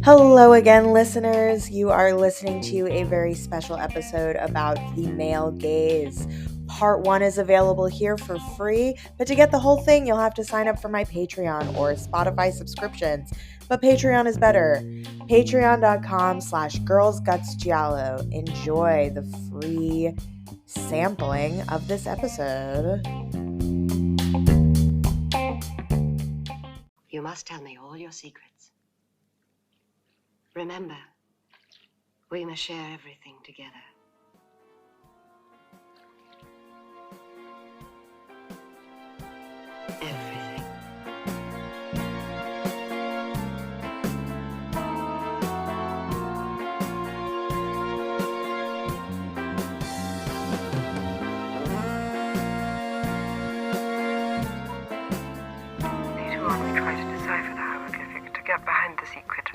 Hello again, listeners. You are listening to a very special episode about the male gaze. Part 1 is available here for free, but to get the whole thing, you'll have to sign up for my Patreon or Spotify subscriptions. But Patreon is better. Patreon.com/girlsgutsgiallo. Enjoy the free sampling of this episode. You must tell me all your secrets. Remember, we must share everything together. Everything. Later on, we try to decipher the hieroglyphic to get behind the secret.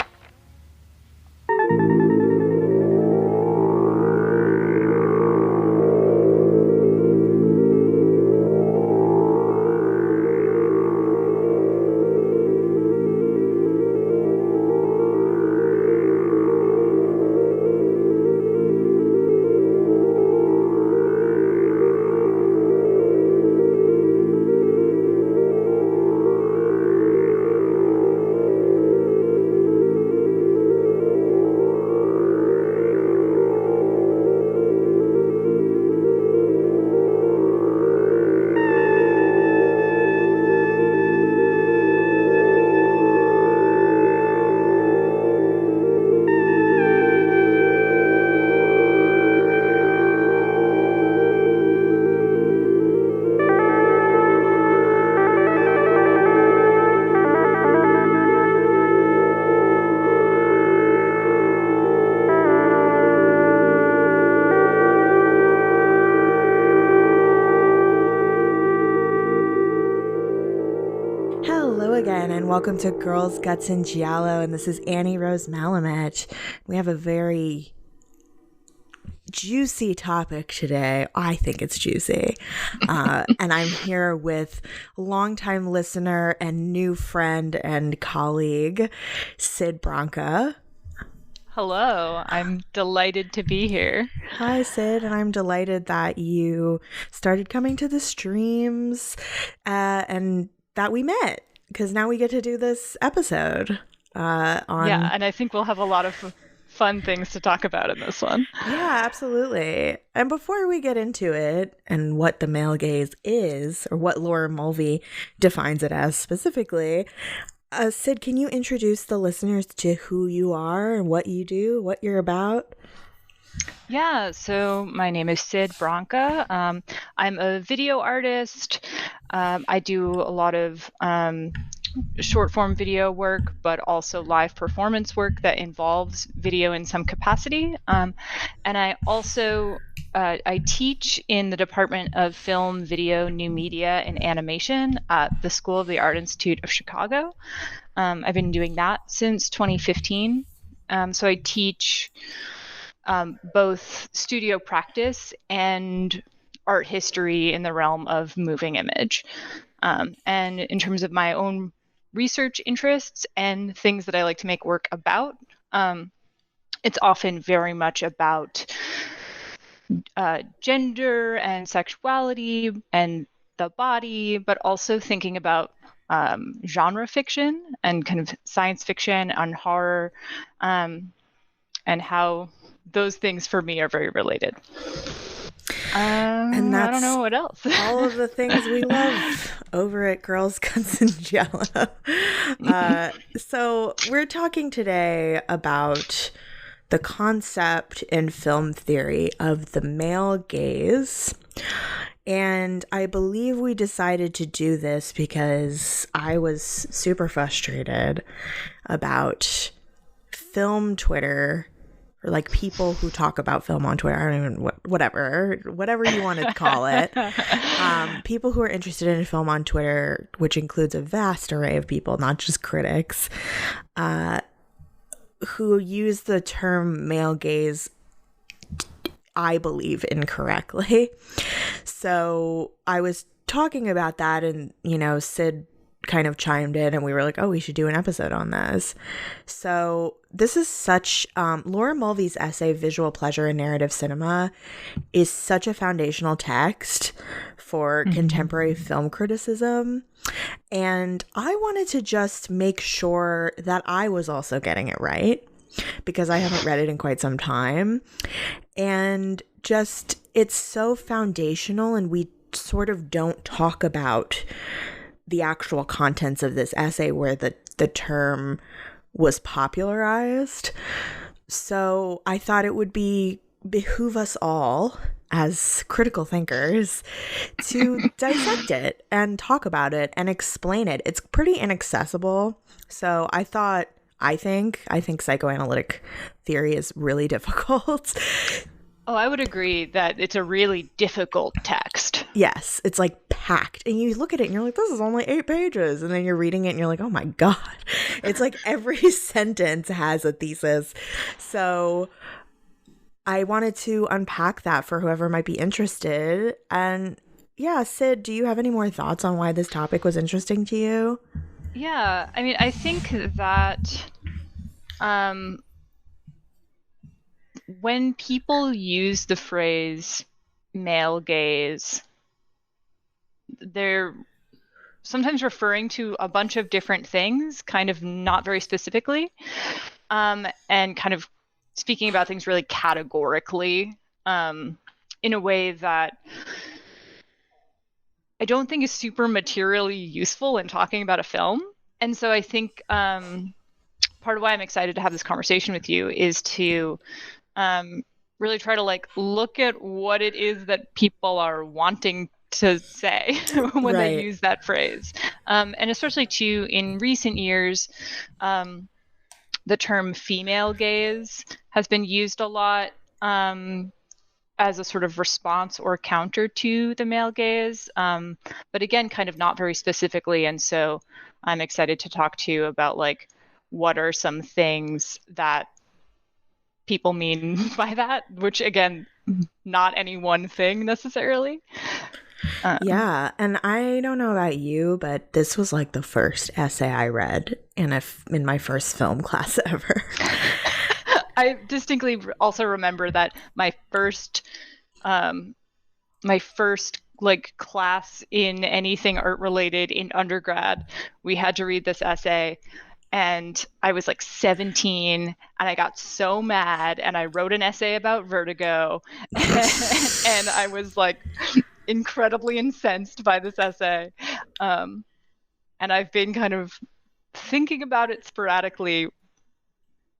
Hello again, and welcome to Girls, Guts, and Giallo, and this is Annie Rose Malamech. We have a very juicy topic today. I think it's juicy. And I'm here with longtime listener and new friend and colleague, Sid Branca. Hello, I'm delighted to be here. Hi, Sid, and I'm delighted that you started coming to the streams and that we met, because now we get to do this episode. Yeah, and I think we'll have a lot of fun things to talk about in this one. Yeah, absolutely. And before we get into it and what the male gaze is, or what Laura Mulvey defines it as specifically, Sid, can you introduce the listeners to who you are and what you do, what you're about? Yeah, so my name is Sid Branca. I'm a video artist. I do a lot of short form video work, but also live performance work that involves video in some capacity. And I also I teach in the Department of Film, Video, New Media, and Animation at the School of the Art Institute of Chicago. I've been doing that since 2015. So I teach both studio practice and art history in the realm of moving image. And in terms of my own research interests and things that I like to make work about, it's often very much about gender and sexuality and the body, but also thinking about genre fiction and kind of science fiction and horror, and how those things for me are very related. And that's I don't know what else. all of the things we love over at Girls, Guts, and Giallo. So we're talking today about the concept in film theory of the male gaze. And I believe we decided to do this because I was super frustrated about film Twitter, or like people who talk about film on Twitter. I don't even, whatever you want to call it. People who are interested in film on Twitter, which includes a vast array of people, not just critics, who use the term male gaze, I believe, incorrectly. So I was talking about that, and, you know, Sid kind of chimed in and we were like, oh, we should do an episode on this. So this is such, Laura Mulvey's essay, Visual Pleasure in Narrative Cinema, is such a foundational text for contemporary film criticism. And I wanted to just make sure that I was also getting it right, because I haven't read it in quite some time. And just, it's so foundational, and we sort of don't talk about the actual contents of this essay where the term was popularized. So I thought it would behoove us all as critical thinkers to dissect it and talk about it and explain it. It's pretty inaccessible. So I think psychoanalytic theory is really difficult. Oh, I would agree that it's a really difficult text. Yes, it's like packed. And you look at it and you're like, this is only 8 pages. And then you're reading it and you're like, oh my God. It's like every sentence has a thesis. So I wanted to unpack that for whoever might be interested. And yeah, Sid, do you have any more thoughts on why this topic was interesting to you? Yeah, I mean, I think that when people use the phrase male gaze, they're sometimes referring to a bunch of different things, kind of not very specifically, and kind of speaking about things really categorically, in a way that I don't think is super materially useful in talking about a film. And so I think part of why I'm excited to have this conversation with you is to really try to look at what it is that people are wanting to say when they use that phrase. And especially too, in recent years, the term female gaze has been used a lot as a sort of response or counter to the male gaze. But again, kind of not very specifically. And so I'm excited to talk to you about what are some things that people mean by that, which again, not any one thing necessarily. Yeah, and I don't know about you, but this was the first essay I read in my first film class ever. I distinctly also remember that my first class in anything art related in undergrad, we had to read this essay. And I was 17 and I got so mad and I wrote an essay about vertigo and I was incredibly incensed by this essay. And I've been kind of thinking about it sporadically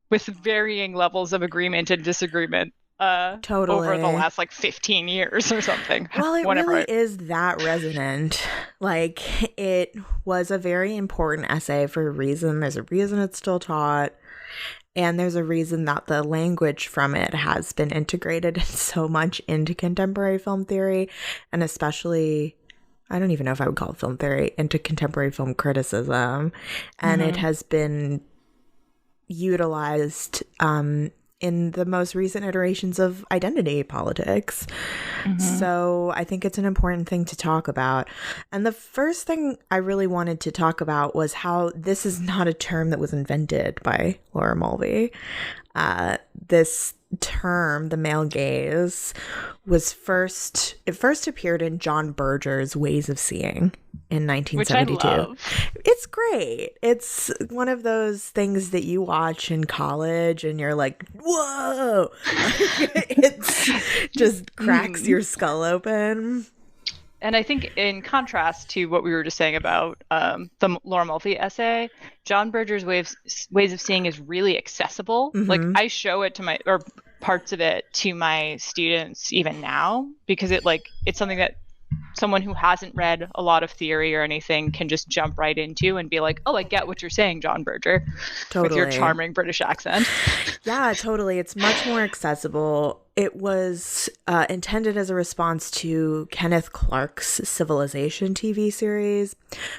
with varying levels of agreement and disagreement totally over the last 15 years or something. Well, it really is that resonant. It was a very important essay for a reason. There's a reason it's still taught. And there's a reason that the language from it has been integrated so much into contemporary film theory, and especially, I don't even know if I would call it film theory, into contemporary film criticism. And it has been utilized in the most recent iterations of identity politics. So I think it's an important thing to talk about. And the first thing I really wanted to talk about was how this is not a term that was invented by Laura Mulvey. This term, the male gaze, first appeared in John Berger's Ways of Seeing in 1972. Which I love. It's great. It's one of those things that you watch in college and you're like, whoa! It's just cracks your skull open. And I think in contrast to what we were just saying about the Laura Mulvey essay, John Berger's Ways of Seeing is really accessible. I show it to parts of it to my students even now, because it's something that someone who hasn't read a lot of theory or anything can just jump right into and be like, oh, I get what you're saying, John Berger, with your charming British accent. Yeah, totally. It's much more accessible. It was intended as a response to Kenneth Clark's Civilization TV series,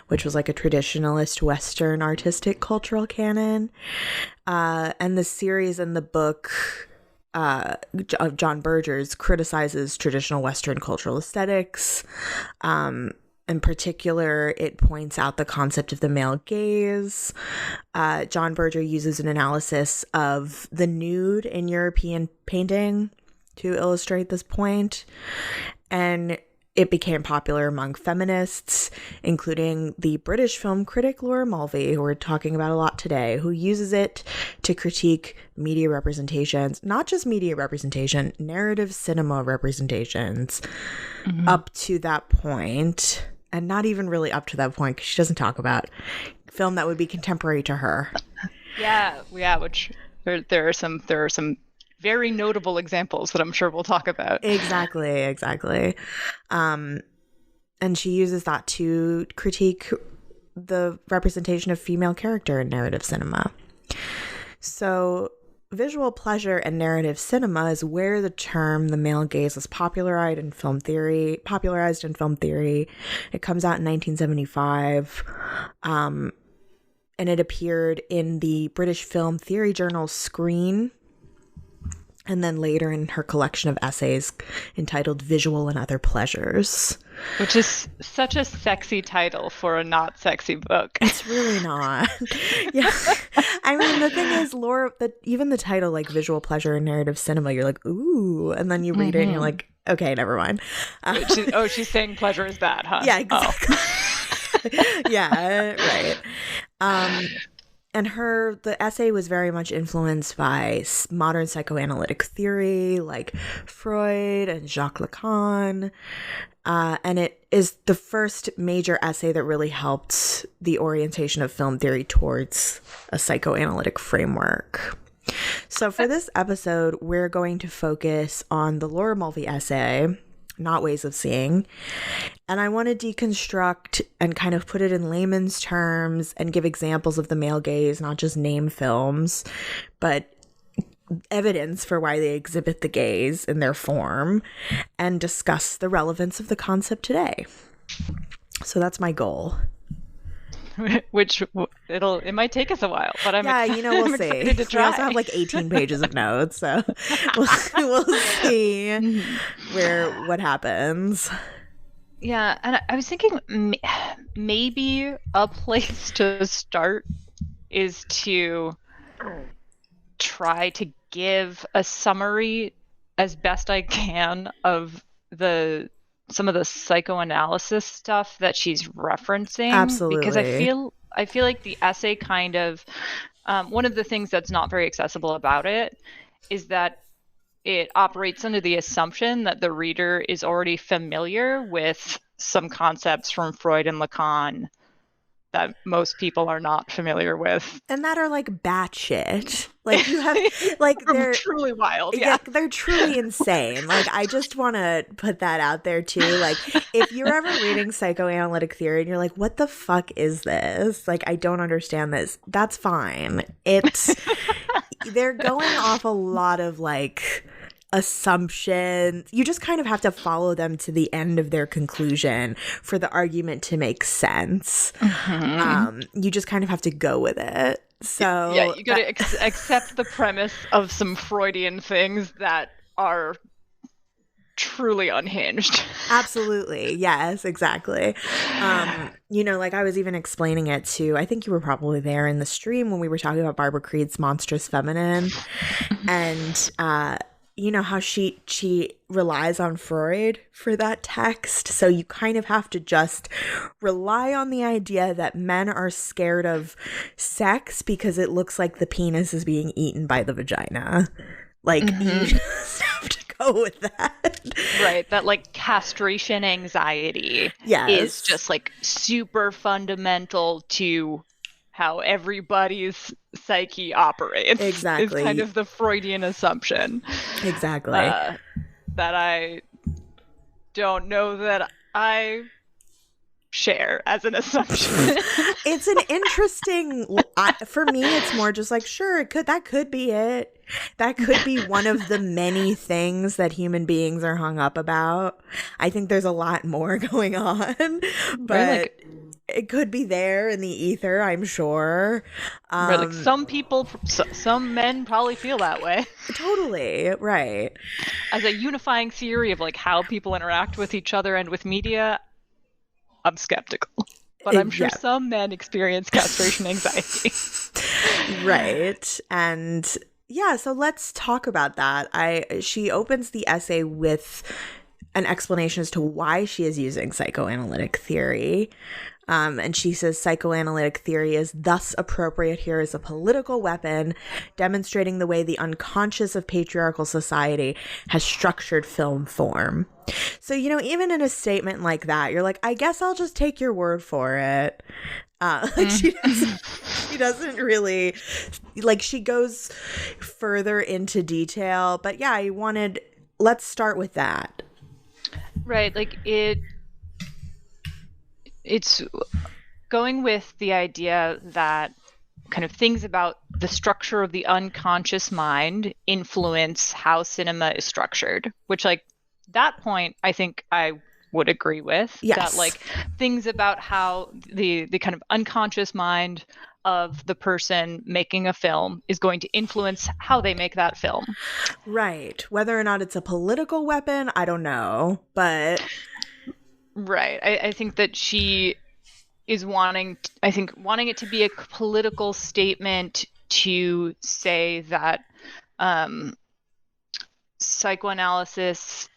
which was a traditionalist Western artistic cultural canon. And the series and the book of John Berger's criticizes traditional Western cultural aesthetics, In particular, it points out the concept of the male gaze. John Berger uses an analysis of the nude in European painting to illustrate this point. And it became popular among feminists, including the British film critic Laura Mulvey, who we're talking about a lot today, who uses it to critique media representations, not just media representation, narrative cinema representations up to that point, and not even really up to that point, because she doesn't talk about film that would be contemporary to her. Yeah, which there are some very notable examples that I'm sure we'll talk about. Exactly. And she uses that to critique the representation of female character in narrative cinema. So visual pleasure and narrative cinema is where the term the male gaze was popularized in film theory. It comes out in 1975. And it appeared in the British film theory journal Screen, and then later in her collection of essays entitled Visual and Other Pleasures. Which is such a sexy title for a not sexy book. It's really not. Yeah. I mean, the thing is, Laura, even the title, like Visual Pleasure and Narrative Cinema, you're like, ooh. And then you read it and you're like, okay, never mind. She's saying pleasure is bad, huh? Yeah, exactly. Yeah, right. And the essay was very much influenced by modern psychoanalytic theory like Freud and Jacques Lacan. And it is the first major essay that really helped the orientation of film theory towards a psychoanalytic framework. So for this episode, we're going to focus on the Laura Mulvey essay, Not Ways of Seeing. And I want to deconstruct and kind of put it in layman's terms and give examples of the male gaze, not just name films, but evidence for why they exhibit the gaze in their form, and discuss the relevance of the concept today. So that's my goal. Which it might take us a while, but we'll see. We also have like 18 pages of notes, so we'll see what happens. Yeah, and I was thinking maybe a place to start is to try to give a summary as best I can of some of the psychoanalysis stuff that she's referencing. Absolutely. Because I feel like the essay kind of one of the things that's not very accessible about it is that it operates under the assumption that the reader is already familiar with some concepts from Freud and Lacan that most people are not familiar with. And that are like batshit. Like you have they're truly wild. Yeah. They're truly insane. Like I just want to put that out there too. Like if you're ever reading psychoanalytic theory and you're like, what the fuck is this? Like I don't understand this. That's fine. They're going off a lot of like assumptions. You just kind of have to follow them to the end of their conclusion for the argument to make sense. You just kind of have to go with it. So yeah, you gotta accept the premise of some Freudian things that are truly unhinged. Absolutely. Yes, exactly. Like I was even explaining it to, I think you were probably there in the stream when we were talking about Barbara Creed's Monstrous Feminine. And how she relies on Freud for that text. So you kind of have to just rely on the idea that men are scared of sex because it looks like the penis is being eaten by the vagina. Like you just have to go with that. Right. That like castration anxiety is just like super fundamental to how everybody's psyche operates. Exactly. Is kind of the Freudian assumption. Exactly. That I don't know that I share as an assumption. It's an interesting, for me, it's more just like, sure, that could be it. That could be one of the many things that human beings are hung up about. I think there's a lot more going on, but right, it could be there in the ether, I'm sure. Right, like some men probably feel that way. Totally, right. As a unifying theory of like how people interact with each other and with media, I'm skeptical. But I'm sure Yeah. some men experience castration anxiety. Right. And yeah, so let's talk about that. She opens the essay with an explanation as to why she is using psychoanalytic theory. And she says psychoanalytic theory is thus appropriate here as a political weapon, demonstrating the way the unconscious of patriarchal society has structured film form. So, even in a statement like that, you're like, I guess I'll just take your word for it. She doesn't really, she goes further into detail. But yeah, let's start with that. Right. It's going with the idea that kind of things about the structure of the unconscious mind influence how cinema is structured, which that point I think I would agree with. Yes. That things about how the kind of unconscious mind of the person making a film is going to influence how they make that film. Right. Whether or not it's a political weapon, I don't know, but right. I think that she is wanting it to be a political statement to say that psychoanalysis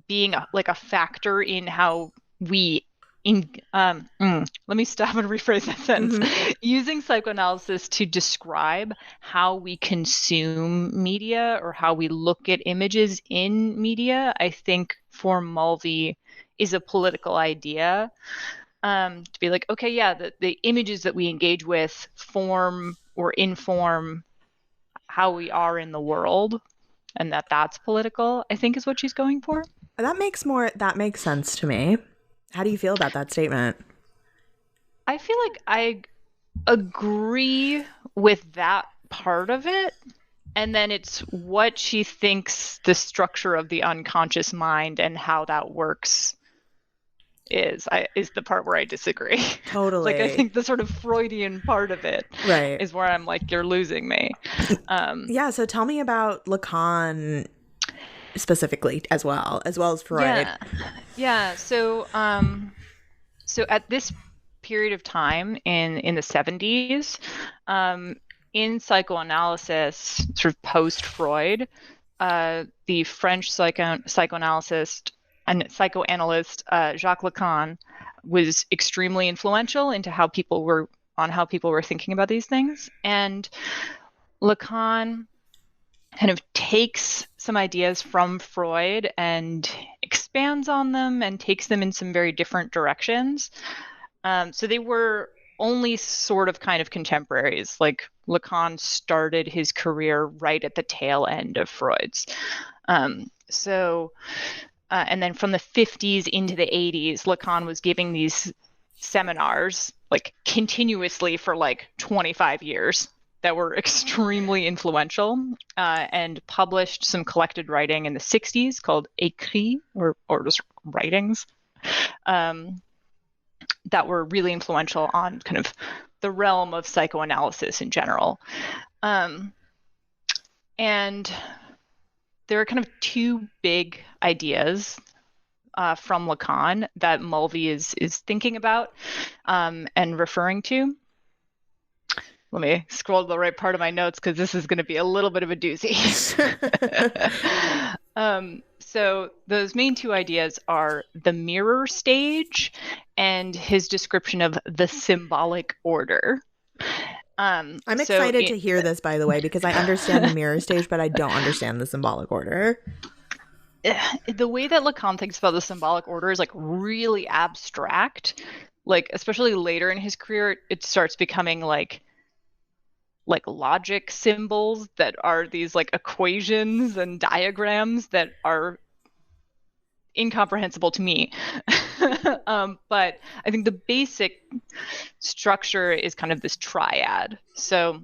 being a factor in how we let me stop and rephrase that sentence. Mm-hmm. Using psychoanalysis to describe how we consume media or how we look at images in media, I think for Mulvey is a political idea. To be okay, yeah, the images that we engage with form or inform how we are in the world, and that's political, I think is what she's going for. That makes sense to me. How do you feel about that statement? I feel like I agree with that part of it. And then it's what she thinks the structure of the unconscious mind and how that works is the part where I disagree. Totally. I think the sort of Freudian part of it is where I'm you're losing me. Yeah, so tell me about Lacan specifically as well as Freud. Yeah. So at this period of time in the 70s, in psychoanalysis, sort of post-Freud, the French psychoanalyst Jacques Lacan was extremely influential into how people were thinking about these things. And Lacan kind of takes some ideas from Freud and expands on them and takes them in some very different directions. So they were only sort of kind of contemporaries. Lacan started his career right at the tail end of Freud's. And then from the 50s into the 80s, Lacan was giving these seminars continuously for 25 years that were extremely influential, and published some collected writing in the 60s called Écrits, or just writings, that were really influential on kind of the realm of psychoanalysis in general. And there are kind of two big ideas from Lacan that Mulvey is thinking about and referring to. Let me scroll to the right part of my notes because this is going to be a little bit of a doozy. So those main two ideas are the mirror stage and his description of the symbolic order. I'm excited to hear this, by the way, because I understand the mirror stage, but I don't understand the symbolic order. The way that Lacan thinks about the symbolic order is really abstract. Especially later in his career, it starts becoming logic symbols that are these equations and diagrams that are incomprehensible to me. But I think the basic structure is kind of this triad. So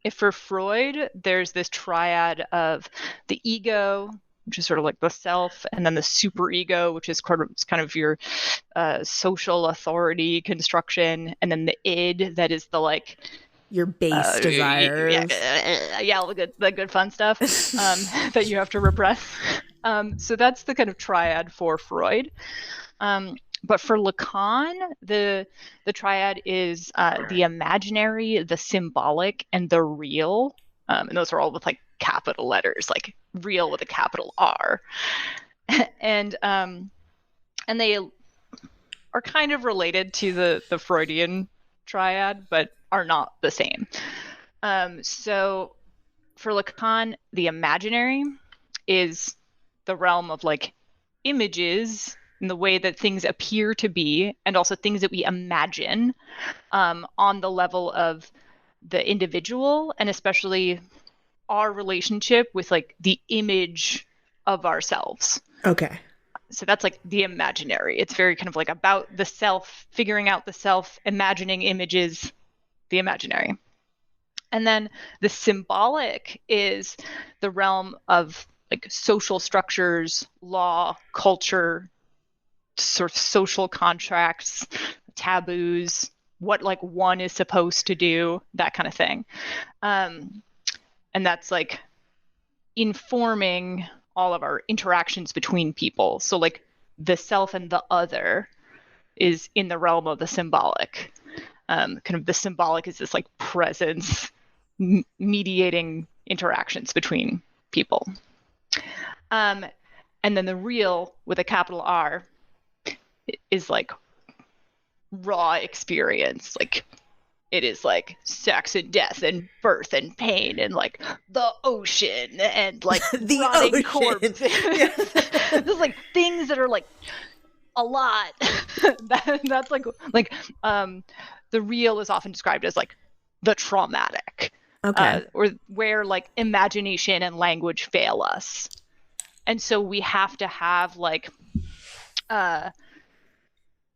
if for Freud, there's this triad of the ego, which is sort of the self, and then the superego, which is kind of your social authority construction, and then the id, that is the your base desires. The good fun stuff that you have to repress. So that's the kind of triad for Freud. And But for Lacan, the triad is the imaginary, the symbolic, and the real. And those are all with like capital letters, like real with a capital R. And they are kind of related to the Freudian triad, but are not the same. So for Lacan, the imaginary is the realm of like images in the way that things appear to be, and also things that we imagine on the level of the individual, and especially our relationship with like the image of ourselves. Okay. So that's like the imaginary. It's very kind of like about the self, figuring out the self, imagining images, the imaginary. And then the symbolic is the realm of like social structures, law, culture, sort of social contracts, taboos, what like one is supposed to do, that kind of thing. And that's like informing all of our interactions between people. So like the self and the other is in the realm of the symbolic. Kind of the symbolic is this like presence mediating interactions between people. And then the real with a capital R is like raw experience. Like it is like sex and death and birth and pain and like the ocean and like The rotting ocean. corpses. There's like things that are like a lot. That's like the real is often described as like the traumatic. Okay. Or where like imagination and language fail us. And so we have to have like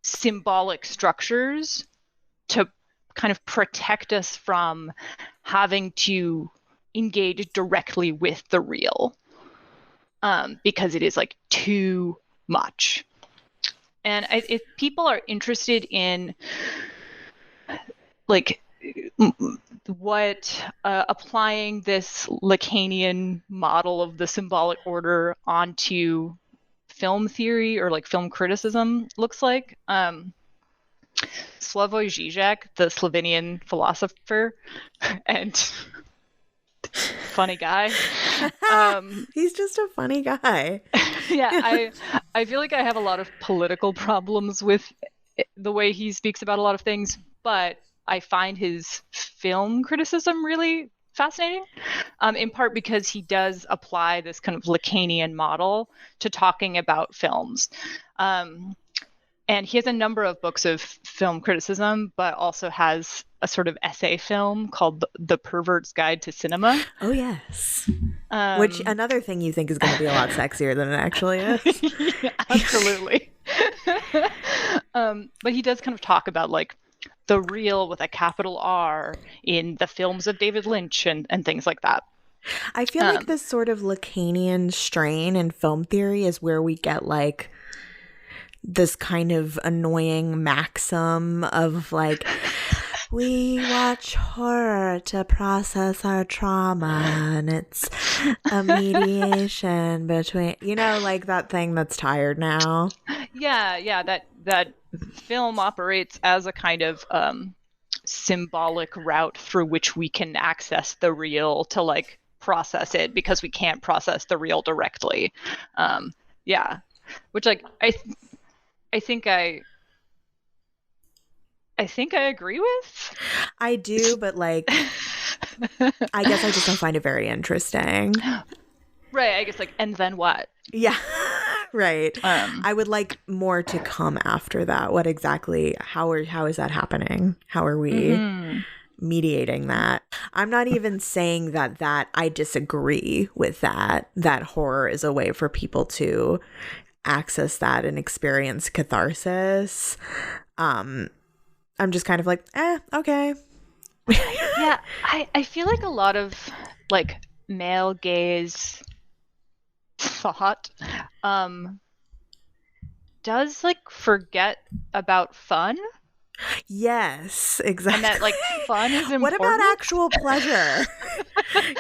symbolic structures to kind of protect us from having to engage directly with the real, because it is like too much. And if people are interested in like what applying this Lacanian model of the symbolic order onto film theory or like film criticism looks like, Slavoj Žižek, the Slovenian philosopher and funny guy, He's just a funny guy. yeah, I feel like I have a lot of political problems with the way he speaks about a lot of things, but I find his film criticism really fascinating, in part because he does apply this kind of Lacanian model to talking about films. And he has a number of books of film criticism, but also has a sort of essay film called The Pervert's Guide to Cinema. Oh, yes. Which another thing you think is going to be a lot sexier than it actually is. Yeah, absolutely. But he does kind of talk about like the real with a capital R in the films of David Lynch and things like that. I feel like this sort of Lacanian strain in film theory is where we get like this kind of annoying maxim of like, we watch horror to process our trauma, and it's a mediation between, you know, like that thing that's tired now. Yeah, that film operates as a kind of symbolic route through which we can access the real to like process it, because we can't process the real directly. Yeah, which like I think I agree with. I do, but like, I guess I just don't find it very interesting. Right. I guess like, and then what? Yeah. Right. I would like more to come after that. What exactly? How is that happening? How are we mediating that? I'm not even saying that I disagree with that horror is a way for people to access that and experience catharsis. I'm just kind of like, okay. Yeah, I feel like a lot of like male gaze thought does like forget about fun. Yes, exactly. And that like fun is important. What about actual pleasure?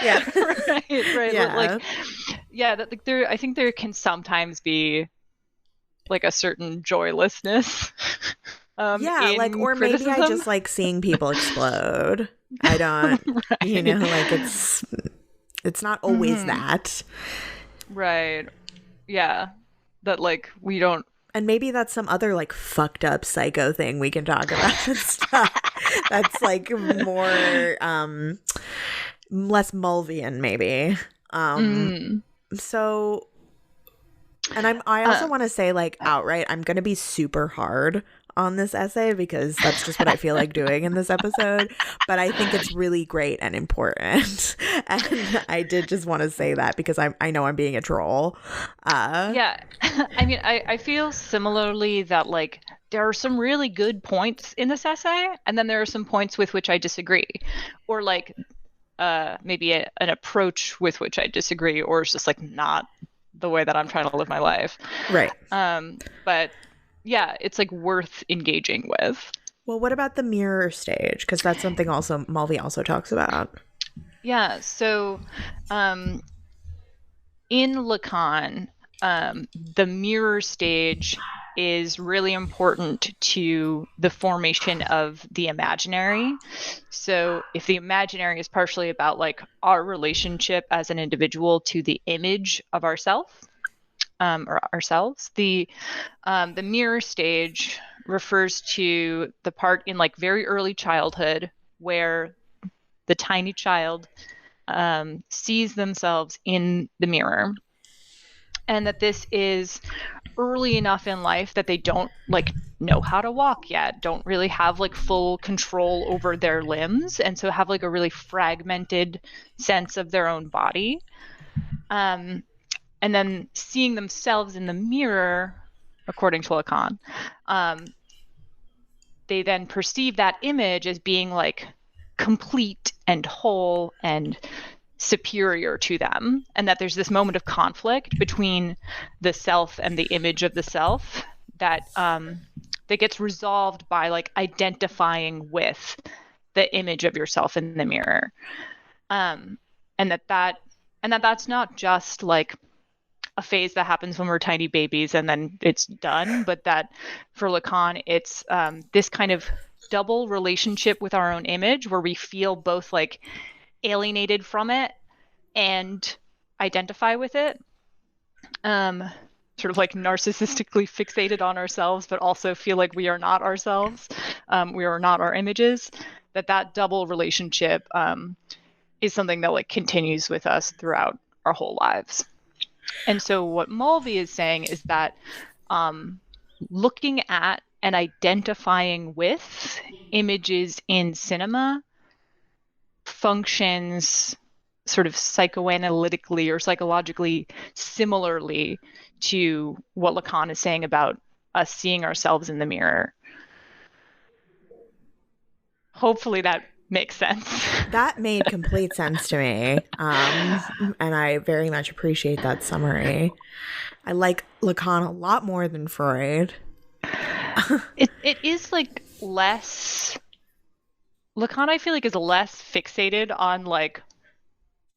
Yeah. right. Yeah. Like, yeah, that like I think there can sometimes be like a certain joylessness. Yeah, like, in or maybe I criticism. just like seeing people explode. I don't, you know, like it's not always that. Right. Yeah. That like we don't. And maybe that's some other like fucked up psycho thing we can talk about and stuff. That's like more less Mulvian maybe. So, and I also want to say, like, outright, I'm going to be super hard on this essay because that's just what I feel like doing in this episode. But I think it's really great and important. And I did just want to say that because I know I'm being a troll. Yeah. I mean, I feel similarly that, like, there are some really good points in this essay, and then there are some points with which I disagree. Or, like, maybe an approach with which I disagree, or it's just, like, not the way that I'm trying to live my life. Right. But yeah, it's like worth engaging with. Well, what about the mirror stage? Because that's something also Mulvey also talks about. Yeah, so in Lacan, the mirror stage is really important to the formation of the imaginary. So if the imaginary is partially about like our relationship as an individual to the image of ourselves, the mirror stage refers to the part in like very early childhood where the tiny child sees themselves in the mirror, and that this is early enough in life that they don't like know how to walk yet, don't really have like full control over their limbs, and so have like a really fragmented sense of their own body. And then seeing themselves in the mirror, according to Lacan, they then perceive that image as being like complete and whole and superior to them, and that there's this moment of conflict between the self and the image of the self that that gets resolved by like identifying with the image of yourself in the mirror, and that's not just like a phase that happens when we're tiny babies and then it's done, but that for Lacan, it's this kind of double relationship with our own image where we feel both like alienated from it and identify with it, sort of like narcissistically fixated on ourselves, but also feel like we are not ourselves, we are not our images, that double relationship is something that like continues with us throughout our whole lives. And so what Mulvey is saying is that looking at and identifying with images in cinema functions sort of psychoanalytically or psychologically similarly to what Lacan is saying about us seeing ourselves in the mirror. Hopefully that makes sense. That made complete sense to me. And I very much appreciate that summary. I like Lacan a lot more than Freud. It is like less... Lacan, I feel like, is less fixated on like...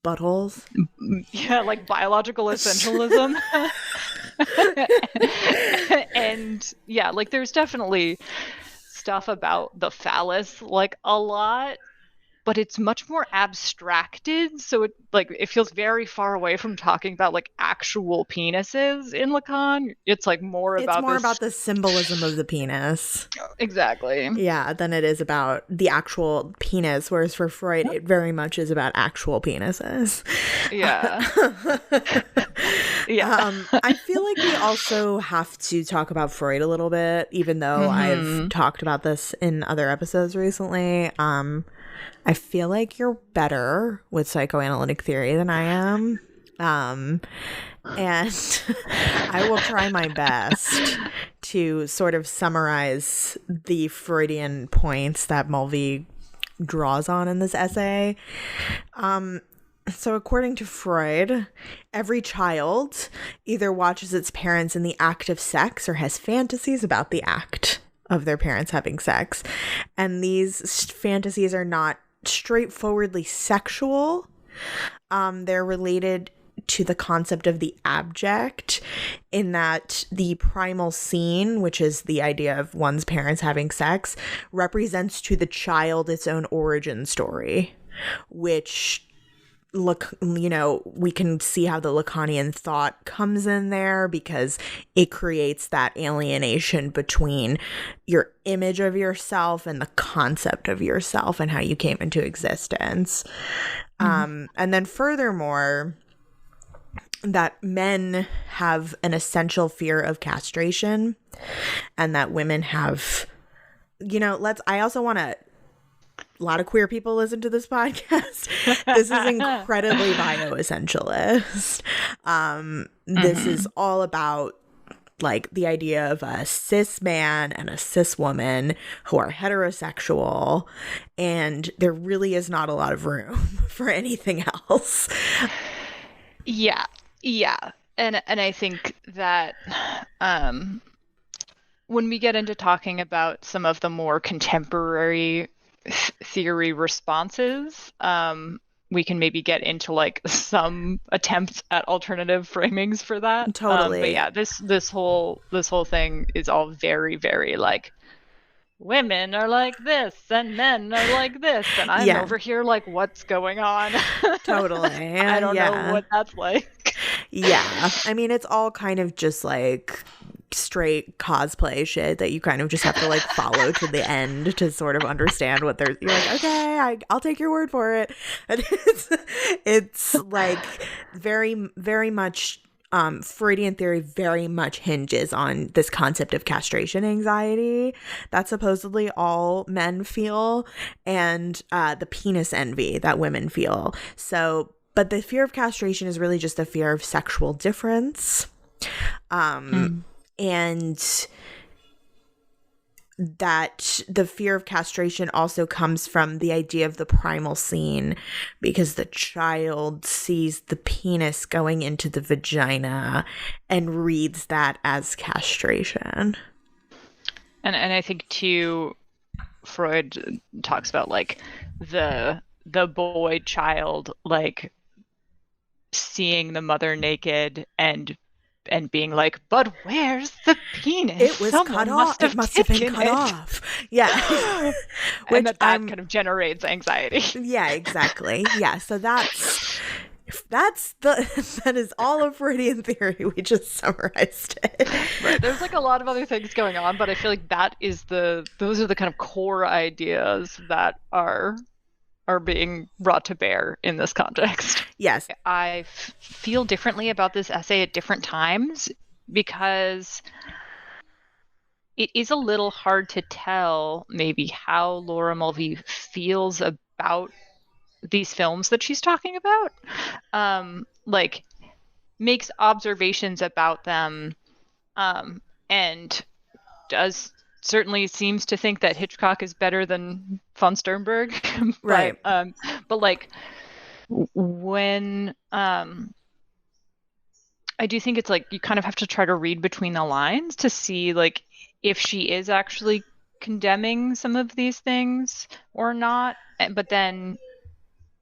buttholes? Yeah, like biological essentialism. And yeah, like there's definitely stuff about the phallus like a lot, but it's much more abstracted, so it feels very far away from talking about like actual penises in Lacan. It's like more about the symbolism of the penis. Exactly. Yeah, than it is about the actual penis, whereas for Freud it very much is about actual penises. Yeah. Yeah. I feel like we also have to talk about Freud a little bit, even though I've talked about this in other episodes recently. I feel like you're better with psychoanalytic theory than I am. And I will try my best to sort of summarize the Freudian points that Mulvey draws on in this essay. So according to Freud, every child either watches its parents in the act of sex or has fantasies about the act of their parents having sex. And these fantasies are not straightforwardly sexual. They're related to the concept of the abject, in that the primal scene, which is the idea of one's parents having sex, represents to the child its own origin story, which we can see how the Lacanian thought comes in there, because it creates that alienation between your image of yourself and the concept of yourself and how you came into existence. And then furthermore, that men have an essential fear of castration, and that women have, I also want to, a lot of queer people listen to this podcast. This is incredibly bioessentialist. This is all about like the idea of a cis man and a cis woman who are heterosexual, and there really is not a lot of room for anything else. Yeah. And I think that when we get into talking about some of the more contemporary theory responses, we can maybe get into like some attempts at alternative framings for that. Totally. But yeah, this whole thing is all very, very like, women are like this and men are like this, and I'm over here like, what's going on? Totally. I don't know what that's like. Yeah. I mean, it's all kind of just like straight cosplay shit that you kind of just have to like follow to the end to sort of understand what you're like, okay, I'll take your word for it. And it's like very, very much Freudian theory very much hinges on this concept of castration anxiety that supposedly all men feel, and the penis envy that women feel. So, but the fear of castration is really just a fear of sexual difference. And that the fear of castration also comes from the idea of the primal scene, because the child sees the penis going into the vagina and reads that as castration. And I think too, Freud talks about like the boy child like seeing the mother naked and being like, but where's the penis? It was cut off. It must have been cut off. Yeah. And that kind of generates anxiety. Yeah, exactly. Yeah. So that is all of Freudian theory. We just summarized it. Right. There's like a lot of other things going on, but I feel like those are the kind of core ideas that are being brought to bear in this context. Yes. I feel differently about this essay at different times, because it is a little hard to tell maybe how Laura Mulvey feels about these films that she's talking about. Like makes observations about them, and certainly seems to think that Hitchcock is better than von Sternberg. Right. But like when I do think it's like you kind of have to try to read between the lines to see like if she is actually condemning some of these things or not. But then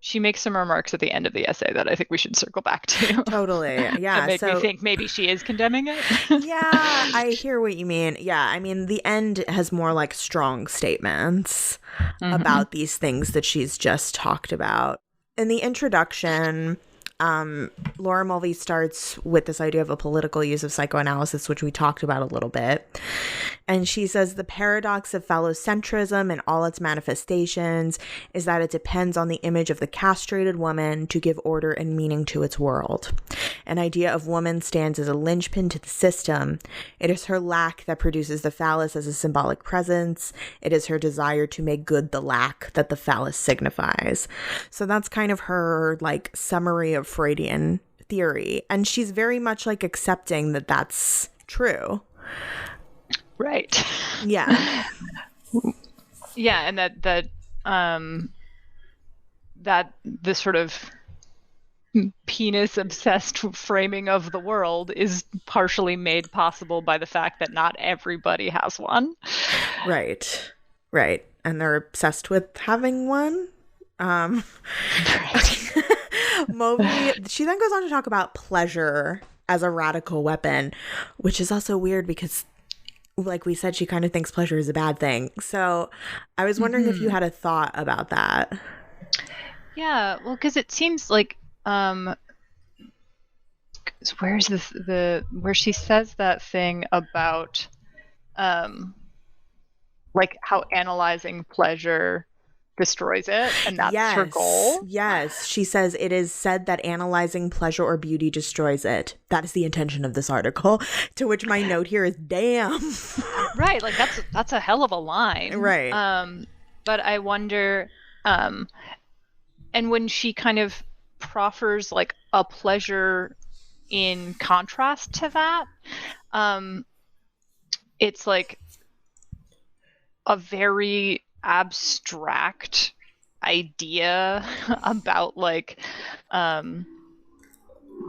she makes some remarks at the end of the essay that I think we should circle back to. Totally. Yeah. That make me think maybe she is condemning it. Yeah, I hear what you mean. Yeah, I mean, the end has more like strong statements about these things that she's just talked about. In the introduction, Laura Mulvey starts with this idea of a political use of psychoanalysis, which we talked about a little bit. And she says the paradox of phallocentrism and all its manifestations is that it depends on the image of the castrated woman to give order and meaning to its world. An idea of woman stands as a linchpin to the system. It is her lack that produces the phallus as a symbolic presence. It is her desire to make good the lack that the phallus signifies. So that's kind of her like summary of Freudian theory, and she's very much like accepting that that's true. Right. Yeah. Yeah, and that the sort of penis obsessed framing of the world is partially made possible by the fact that not everybody has one. Right. Moby, she then goes on to talk about pleasure as a radical weapon, which is also weird because, like we said, she kind of thinks pleasure is a bad thing. So I was wondering if you had a thought about that. Yeah, well, because it seems like where's where she says that thing about like how analyzing pleasure destroys it, and that's her goal. Yes. She says it is said that analyzing pleasure or beauty destroys it. That is the intention of this article. To which my note here is damn. Right, like that's a hell of a line. Right. But I wonder, and when she kind of proffers like a pleasure in contrast to that, it's like a very abstract idea about like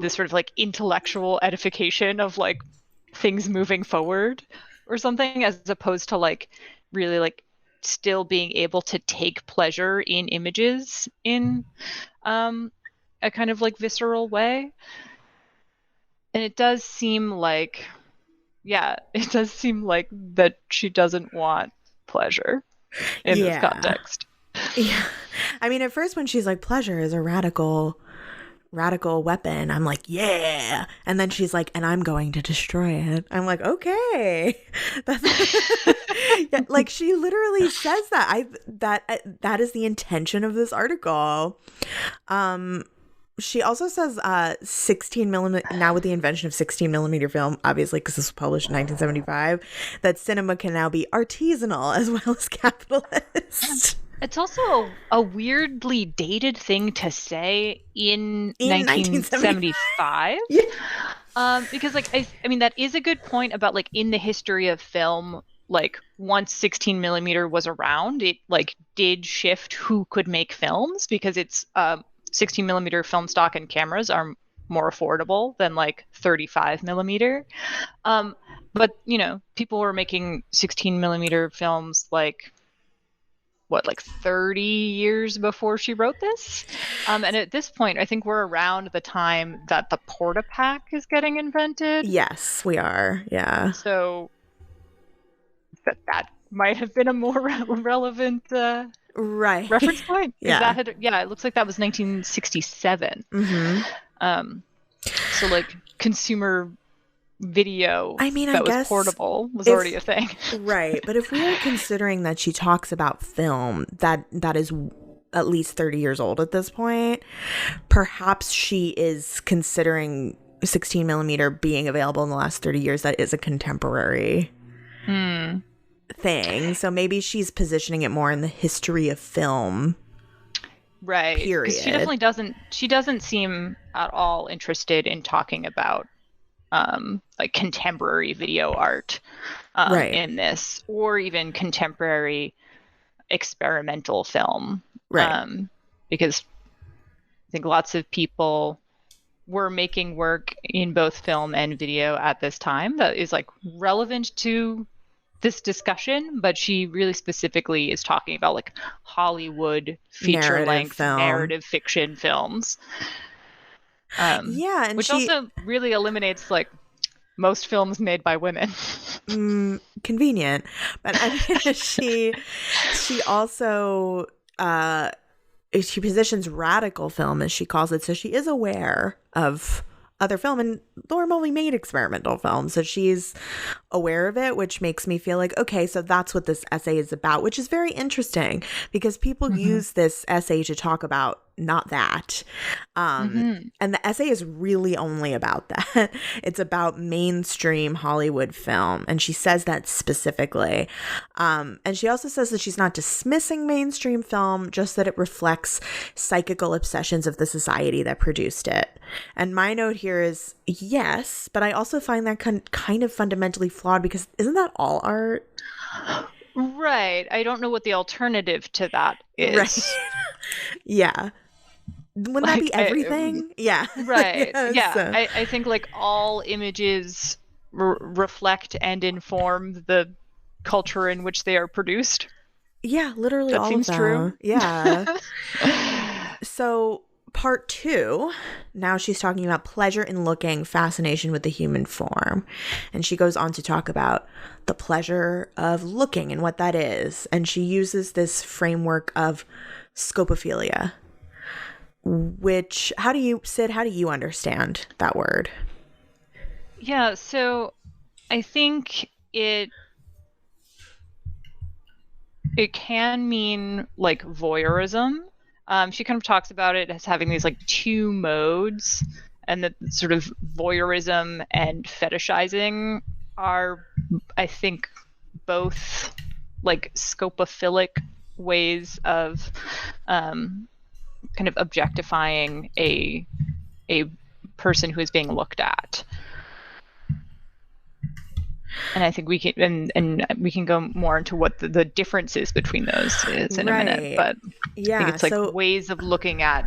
this sort of like intellectual edification of like things moving forward or something, as opposed to like really like still being able to take pleasure in images in a kind of like visceral way. And it does seem like that she doesn't want pleasure in this context. Yeah. I mean, at first when she's like, pleasure is a radical weapon, I'm like, yeah. And then she's like, and I'm going to destroy it. I'm like, okay. Yeah, like she literally says that. That is the intention of this article. She also says 16 millimeter, now with the invention of 16 millimeter film, obviously because this was published in 1975, that cinema can now be artisanal as well as capitalist. It's also a weirdly dated thing to say in 1975. Yeah. Because like I mean that is a good point about like in the history of film, like once 16 millimeter was around, it like did shift who could make films, because it's 16 millimeter film stock and cameras are more affordable than like 35 millimeter. But you know, people were making 16 millimeter films like 30 years before she wrote this. And at this point, I think we're around the time that the Portapak is getting invented. Yes, we are. Yeah. So that might have been a more relevant right reference point. Yeah. It looks like that was 1967. Mm-hmm. So like consumer video, I mean, that I was guess portable was already a thing. Right. But if we are considering that she talks about film that is at least 30 years old at this point, perhaps she is considering 16 millimeter being available in the last 30 years. That is a contemporary thing. So maybe she's positioning it more in the history of film. Right. Period. She doesn't seem at all interested in talking about like contemporary video art in this, or even contemporary experimental film. Right. Because I think lots of people were making work in both film and video at this time that is like relevant to this discussion, but she really specifically is talking about like Hollywood feature-length narrative fiction films. And which also really eliminates like most films made by women. Convenient. But I mean, she also she positions radical film, as she calls it, so she is aware of other film, and Laura Mulvey made experimental film, so she's aware of it, which makes me feel like, okay, so that's what this essay is about, which is very interesting because people use this essay to talk about not that. And the essay is really only about that. It's about mainstream Hollywood film. And she says that specifically. And she also says that she's not dismissing mainstream film, just that it reflects psychical obsessions of the society that produced it. And my note here is yes, but I also find that kind of fundamentally flawed, because isn't that all art? Right. I don't know what the alternative to that is. Right. Yeah. Wouldn't that be everything? Yeah. Right. Yeah. I think like all images reflect and inform the culture in which they are produced. Yeah, literally that all seems of them. True. Yeah. So part 2, now she's talking about pleasure in looking, fascination with the human form. And she goes on to talk about the pleasure of looking and what that is. And she uses this framework of scopophilia, which, Sid, how do you understand that word? Yeah, so I think it can mean like voyeurism. She kind of talks about it as having these like 2 modes, and that sort of voyeurism and fetishizing are, I think, both like scopophilic ways of kind of objectifying a person who is being looked at. And I think we can and we can go more into what the differences between those is in a minute. But yeah, I think it's like ways of looking at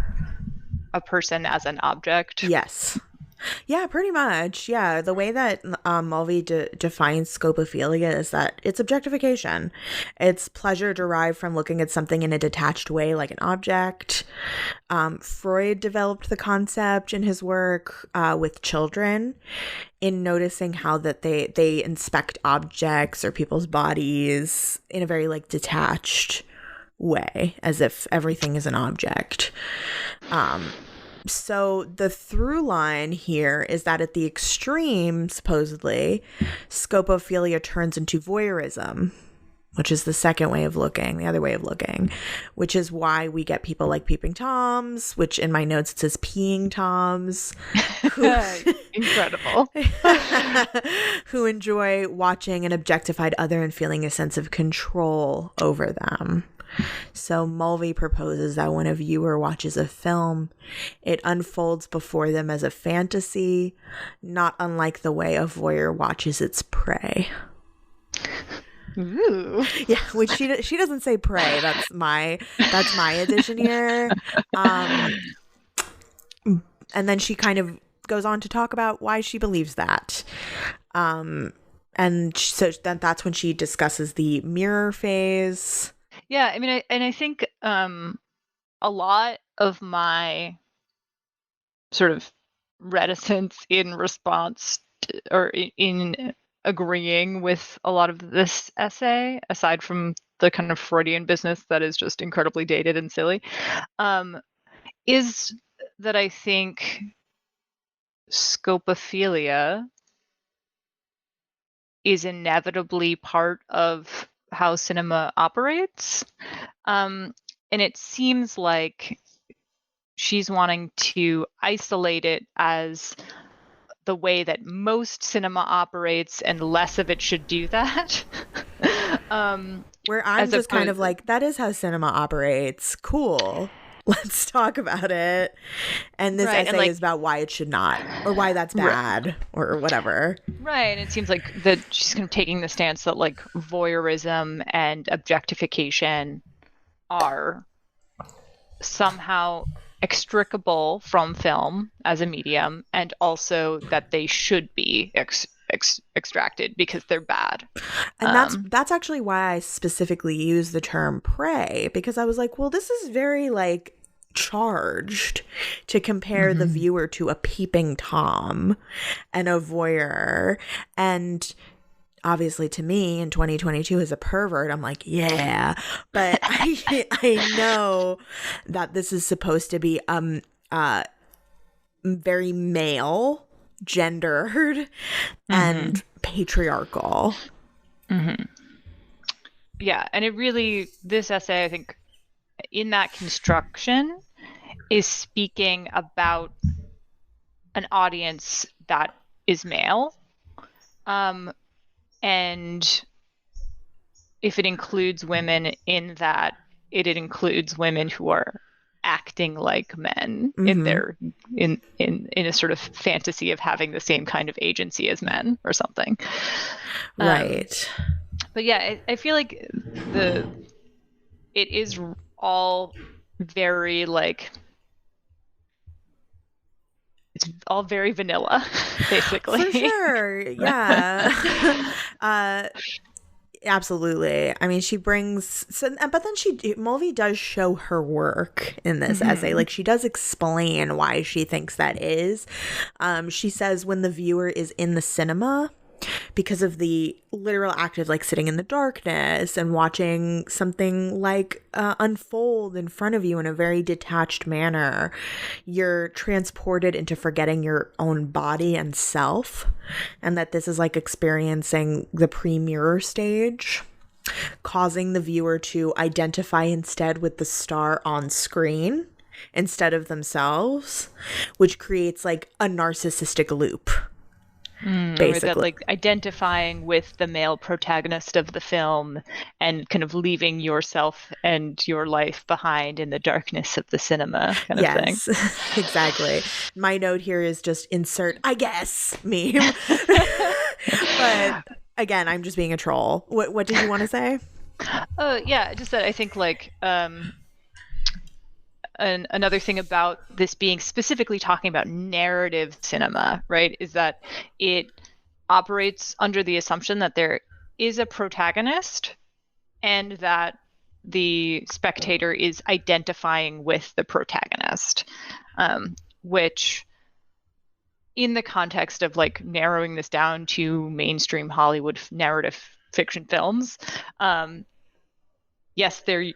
a person as an object. Yes. Yeah, pretty much. Yeah, the way that Mulvey defines scopophilia is that it's objectification. It's pleasure derived from looking at something in a detached way, like an object. Freud developed the concept in his work with children, in noticing how that they inspect objects or people's bodies in a very like detached way, as if everything is an object. So the through line here is that at the extreme, supposedly, scopophilia turns into voyeurism, which is the second way of looking, the other way of looking, which is why we get people like Peeping Toms, which in my notes it says Peeing Toms. Incredible. Who enjoy watching an objectified other and feeling a sense of control over them. So Mulvey proposes that when a viewer watches a film, it unfolds before them as a fantasy, not unlike the way a voyeur watches its prey. Ooh. Yeah, which she doesn't say prey. That's my addition here. And then she kind of goes on to talk about why she believes that. And so that's when she discusses the mirror phase. Yeah, I mean, I think a lot of my sort of reticence in response to, or in agreeing with a lot of this essay, aside from the kind of Freudian business that is just incredibly dated and silly, is that I think scopophilia is inevitably part of how cinema operates. And it seems like she's wanting to isolate it as the way that most cinema operates, and less of it should do that. Where I'm just kind of like, that is how cinema operates. Cool. Let's talk about it. And this essay is about why it should not, or why that's bad, or whatever. Right. And it seems like that she's kind of taking the stance that like voyeurism and objectification are somehow extricable from film as a medium, and also that they should be extracted because they're bad. And that's actually why I specifically use the term prey, because I was like, well, this is very like charged to compare the viewer to a peeping Tom and a voyeur. And obviously to me in 2022 as a pervert, I'm like, yeah, but I know that this is supposed to be very male, gendered, and patriarchal. Yeah, and it really, this essay, I think, in that construction, is speaking about an audience that is male. And if it includes women in that, it includes women who are acting like men in their in a sort of fantasy of having the same kind of agency as men or something. Right. But yeah, I feel like it is all very like, it's all very vanilla, basically. For sure, yeah. Absolutely. I mean, she brings but then Mulvey does show her work in this essay. Like, she does explain why she thinks that is. She says when the viewer is in the cinema, because of the literal act of like sitting in the darkness and watching something like unfold in front of you in a very detached manner, you're transported into forgetting your own body and self, and that this is like experiencing the pre-mirror stage, causing the viewer to identify instead with the star on screen instead of themselves, which creates like a narcissistic loop. Basically, that, like, identifying with the male protagonist of the film and kind of leaving yourself and your life behind in the darkness of the cinema kind of thing. Yes, exactly. My note here is just insert, I guess, meme. But again, I'm just being a troll. What did you want to say? Yeah, just that I think like another thing about this being specifically talking about narrative cinema, right, is that it operates under the assumption that there is a protagonist and that the spectator is identifying with the protagonist, which in the context of like narrowing this down to mainstream Hollywood narrative fiction films, yes, there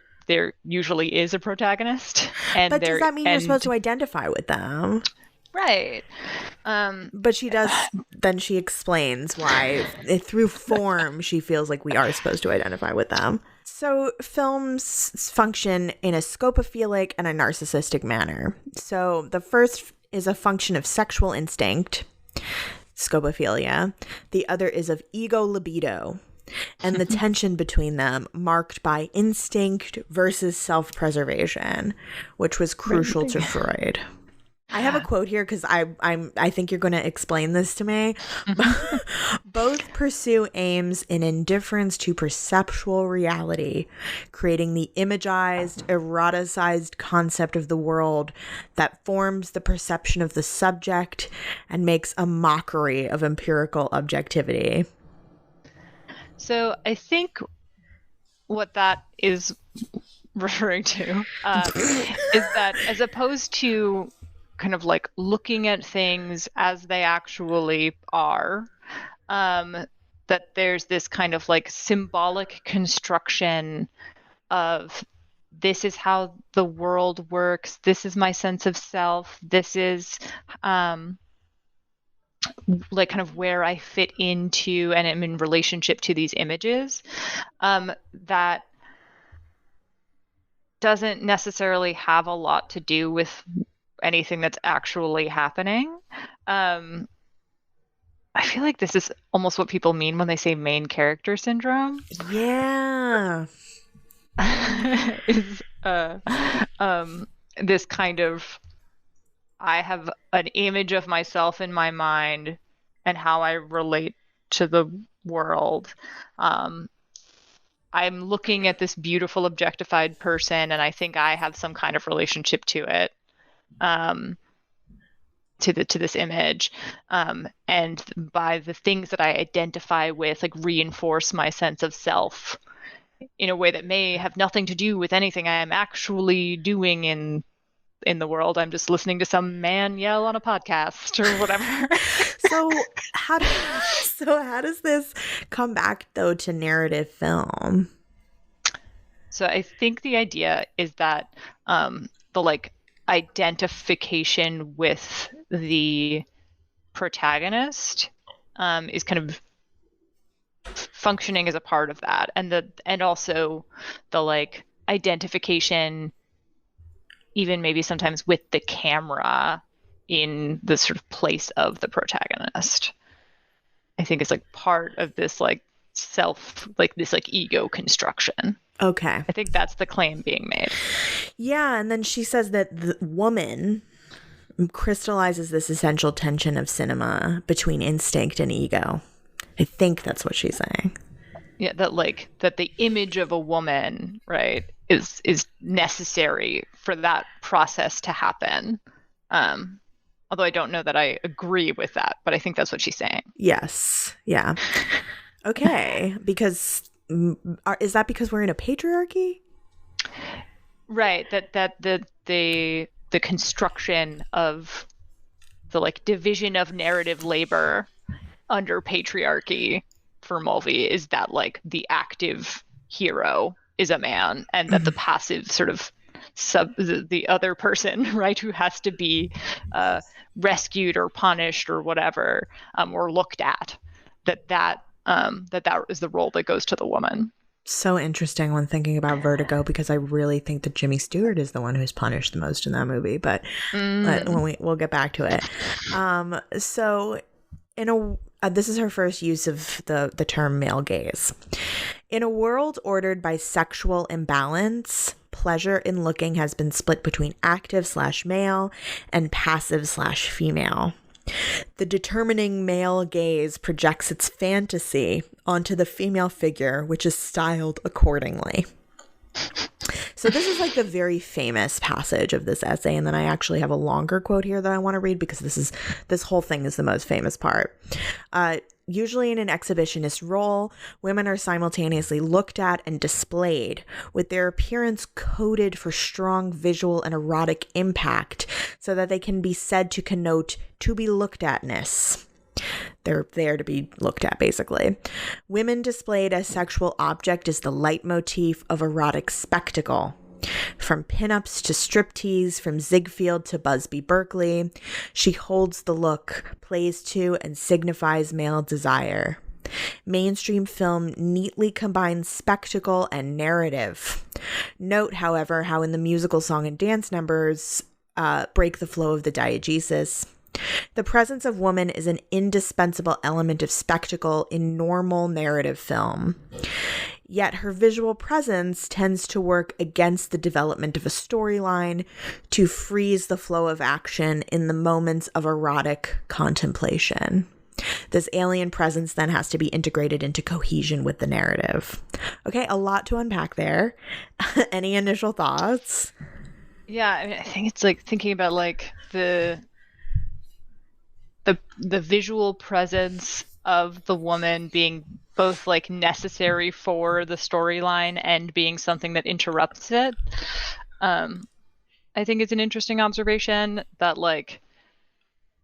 usually is a protagonist, but does that mean you're supposed to identify with them? Right. But she does, then she explains why through form she feels like we are supposed to identify with them. So films function in a scopophilic and a narcissistic manner. So the first is a function of sexual instinct, scopophilia. The other is of ego libido, and the tension between them marked by instinct versus self-preservation, which was crucial to Freud. I have a quote here because I think you're going to explain this to me. Both pursue aims in indifference to perceptual reality, creating the imagized, eroticized concept of the world that forms the perception of the subject and makes a mockery of empirical objectivity. So I think what that is referring to is that as opposed to kind of like looking at things as they actually are, that there's this kind of like symbolic construction of this is how the world works, this is my sense of self, this is like kind of where I fit into and am in relationship to these images, that doesn't necessarily have a lot to do with anything that's actually happening. I feel like this is almost what people mean when they say main character syndrome. Yeah. Is this kind of, I have an image of myself in my mind and how I relate to the world. I'm looking at this beautiful objectified person and I think I have some kind of relationship to it, to this image. And by the things that I identify with, like, reinforce my sense of self in a way that may have nothing to do with anything I am actually doing in the world. I'm just listening to some man yell on a podcast or whatever. So how does this come back though to narrative film? So I think the idea is that the like identification with the protagonist is kind of functioning as a part of that, and also the like identification even maybe sometimes with the camera in the sort of place of the protagonist, I think is like part of this like self, like this like ego construction. Okay. I think that's the claim being made. Yeah, and then she says that the woman crystallizes this essential tension of cinema between instinct and ego. I think that's what she's saying. Yeah, that the image of a woman, right, is necessary for that process to happen. Although I don't know that I agree with that, but I think that's what she's saying. Yes. Yeah. Okay. Because is that because we're in a patriarchy? Right. That the construction of the like division of narrative labor under patriarchy for Mulvey is that like the active hero is a man, and that the passive sort of the other person, right, who has to be rescued or punished or whatever, or looked at, that is the role that goes to the woman. So interesting when thinking about Vertigo, because I really think that Jimmy Stewart is the one who's punished the most in that movie, but we'll get back to it. So this is her first use of the term male gaze. In a world ordered by sexual imbalance, pleasure in looking has been split between active/male and passive/female. The determining male gaze projects its fantasy onto the female figure, which is styled accordingly. So this is like the very famous passage of this essay, and then I actually have a longer quote here that I want to read because this whole thing is the most famous part. Usually in an exhibitionist role, women are simultaneously looked at and displayed, with their appearance coded for strong visual and erotic impact so that they can be said to connote to be looked at-ness. They're there to be looked at, basically. Women displayed as sexual object is the leitmotif of erotic spectacle. From pinups to striptease, from Ziegfeld to Busby Berkeley, she holds the look, plays to, and signifies male desire. Mainstream film neatly combines spectacle and narrative. Note, however, how in the musical song and dance numbers break the flow of the diegesis. The presence of woman is an indispensable element of spectacle in normal narrative film. Yet her visual presence tends to work against the development of a storyline, to freeze the flow of action in the moments of erotic contemplation. This alien presence then has to be integrated into cohesion with the narrative. Okay, a lot to unpack there. Any initial thoughts? Yeah, I mean, I think it's like thinking about like the visual presence of the woman being both like necessary for the storyline and being something that interrupts it. I think it's an interesting observation that like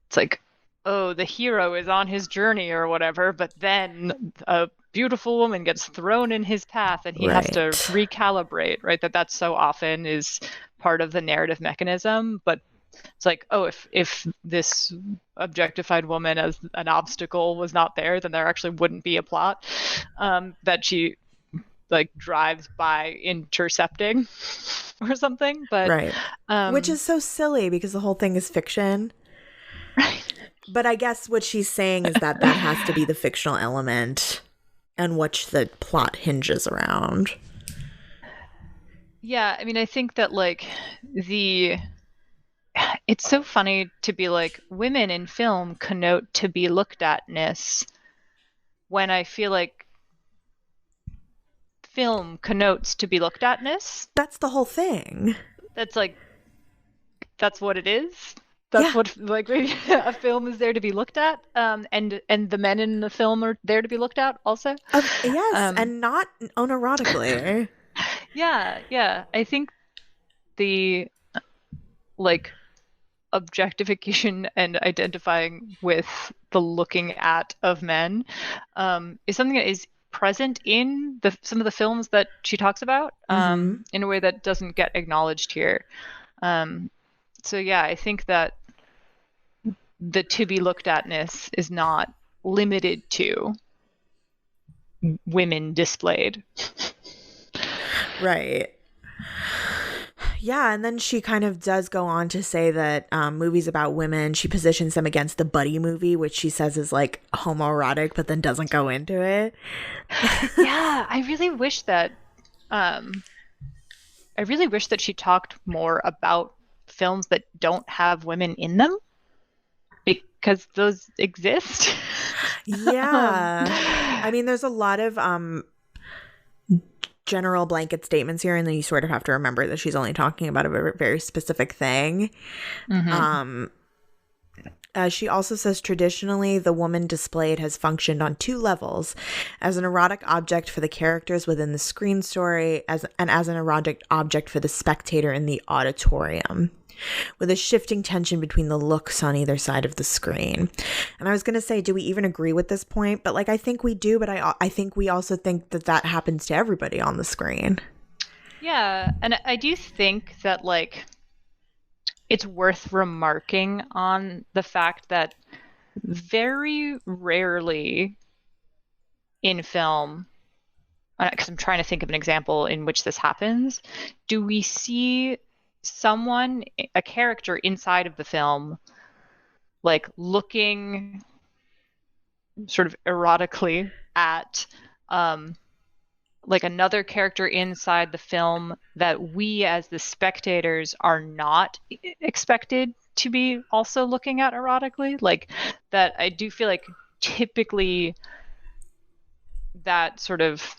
it's like, oh, the hero is on his journey or whatever, but then a beautiful woman gets thrown in his path and he has to recalibrate, right? That's so often is part of the narrative mechanism, but it's like, oh, if this objectified woman as an obstacle was not there, then there actually wouldn't be a plot that she like drives by intercepting or something. But right, which is so silly because the whole thing is fiction. Right. But I guess what she's saying is that has to be the fictional element and what the plot hinges around. Yeah, I mean, I think that like it's so funny to be like, women in film connote to be looked at-ness, when I feel like film connotes to be looked at-ness. That's the whole thing. That's like, that's what it is. That's what like a film is there to be looked at, and the men in the film are there to be looked at also. Yes, and not unerotically. Yeah. I think the like objectification and identifying with the looking at of men is something that is present in some of the films that she talks about in a way that doesn't get acknowledged here. So yeah, I think that the to be looked at-ness is not limited to women displayed. Right. Yeah, and then she kind of does go on to say that movies about women, she positions them against the buddy movie, which she says is like homoerotic, but then doesn't go into it. Yeah, I really wish that she talked more about films that don't have women in them, because those exist. Yeah. I mean, there's a lot of general blanket statements here, and then you sort of have to remember that she's only talking about a very, very specific thing. She also says traditionally, the woman displayed has functioned on two levels: as an erotic object for the characters within the screen story, and as an erotic object for the spectator in the auditorium, with a shifting tension between the looks on either side of the screen. And I was going to say, do we even agree with this point? But like, I think we do, but I think we also think that that happens to everybody on the screen. Yeah, and I do think that like it's worth remarking on the fact that very rarely in film, because I'm trying to think of an example in which this happens, do we see someone, a character inside of the film, like looking sort of erotically at like another character inside the film that we as the spectators are not expected to be also looking at erotically. Like that, I do feel like typically that sort of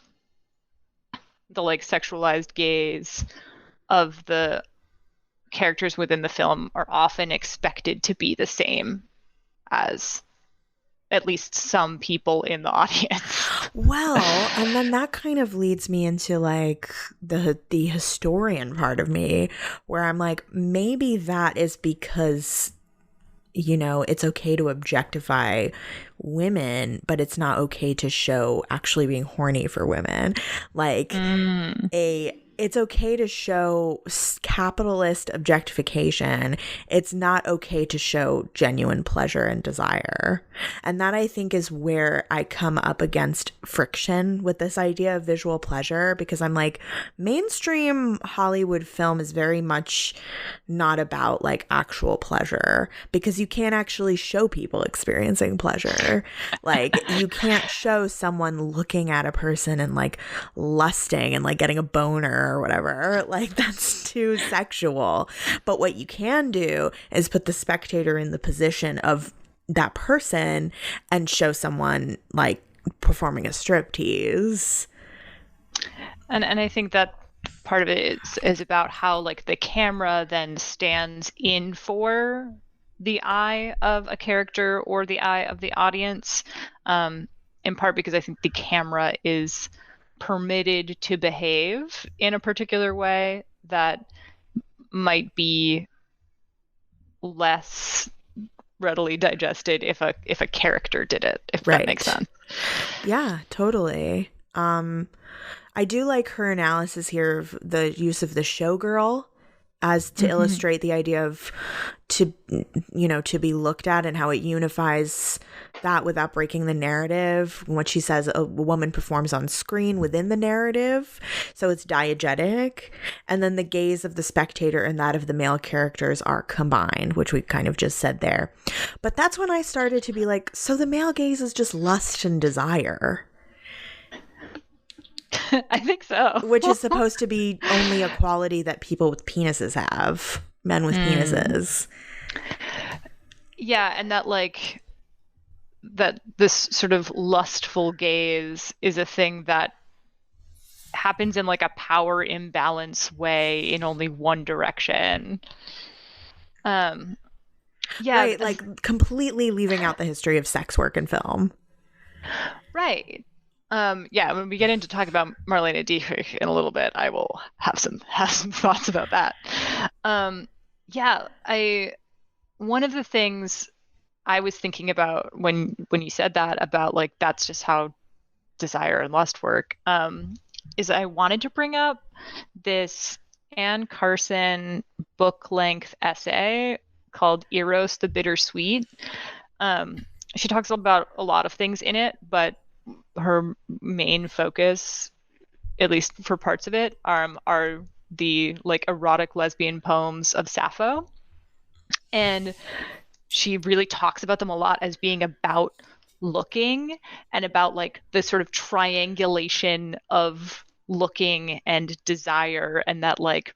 the like sexualized gaze of the characters within the film are often expected to be the same as at least some people in the audience. Well, and then that kind of leads me into like the historian part of me, where I'm like, maybe that is because, you know, it's okay to objectify women, but it's not okay to show actually being horny for women. Like it's okay to show capitalist objectification. It's not okay to show genuine pleasure and desire. And that, I think, is where I come up against friction with this idea of visual pleasure, because I'm like, mainstream Hollywood film is very much not about like actual pleasure, because you can't actually show people experiencing pleasure. Like, you can't show someone looking at a person and like lusting and like getting a boner or whatever. Like, that's too sexual. But what you can do is put the spectator in the position of that person and show someone like performing a striptease. And I think that part of it is about how like the camera then stands in for the eye of a character or the eye of the audience, in part because I think the camera is permitted to behave in a particular way that might be less readily digested if a character did it, if that makes sense. Yeah, totally. I do like her analysis here of the use of the showgirl as to illustrate the idea of to be looked at and how it unifies that without breaking the narrative. What she says, a woman performs on screen within the narrative, so it's diegetic, and then the gaze of the spectator and that of the male characters are combined, which we kind of just said there. But that's when I started to be like, so the male gaze is just lust and desire. I think so. Which is supposed to be only a quality that people with penises have, men with penises. Yeah, and that like that this sort of lustful gaze is a thing that happens in like a power imbalance way in only one direction. Yeah, right, like completely leaving out the history of sex work in film. Right. Yeah, when we get into talk about Marlene Dietrich in a little bit, I will have some thoughts about that. Yeah, one of the things I was thinking about when you said that about like that's just how desire and lust work, is I wanted to bring up this Anne Carson book-length essay called Eros the Bittersweet. She talks about a lot of things in it, but her main focus, at least for parts of it, are the like erotic lesbian poems of Sappho. And she really talks about them a lot as being about looking and about like the sort of triangulation of looking and desire, and that like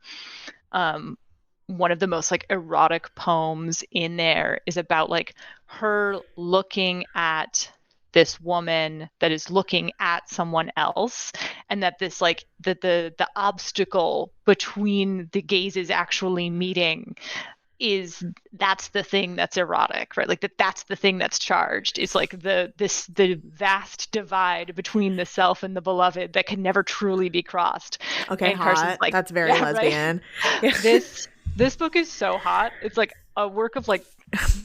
one of the most like erotic poems in there is about like her looking at this woman that is looking at someone else, and that this like the obstacle between the gazes actually meeting that's the thing that's erotic, right? Like that's the thing that's charged. It's like the vast divide between the self and the beloved that can never truly be crossed. Okay, And Carson's hot. like, That's very yeah, right? lesbian. This book is so hot. It's like a work of like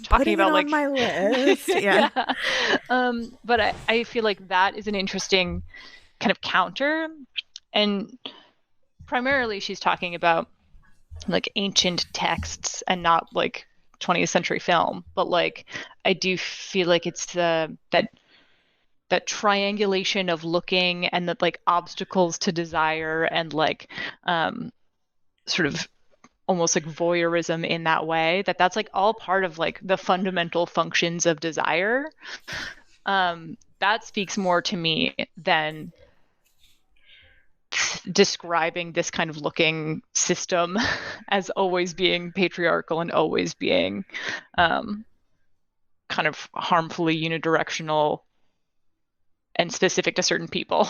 talking Putting about it like on my list. Yeah. But I feel like that is an interesting kind of counter, and primarily she's talking about like ancient texts and not like 20th century film, but like I do feel like it's that triangulation of looking and that like obstacles to desire and like sort of almost like voyeurism in that way, that's like all part of like the fundamental functions of desire. That speaks more to me than describing this kind of looking system as always being patriarchal and always being kind of harmfully unidirectional and specific to certain people.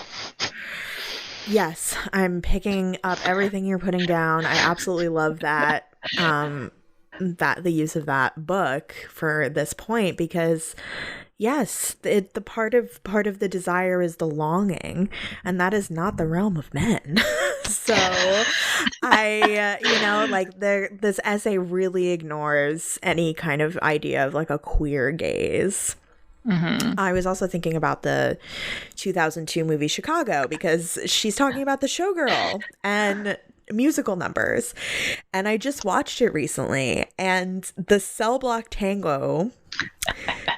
Yes, I'm picking up everything you're putting down. I absolutely love that that the use of that book for this point, because yes, the part of the desire is the longing, and that is not the realm of men. So I like this essay really ignores any kind of idea of like a queer gaze. Mm-hmm. I was also thinking about the 2002 movie Chicago, because she's talking about the showgirl and musical numbers, and I just watched it recently, and the Cell Block Tango,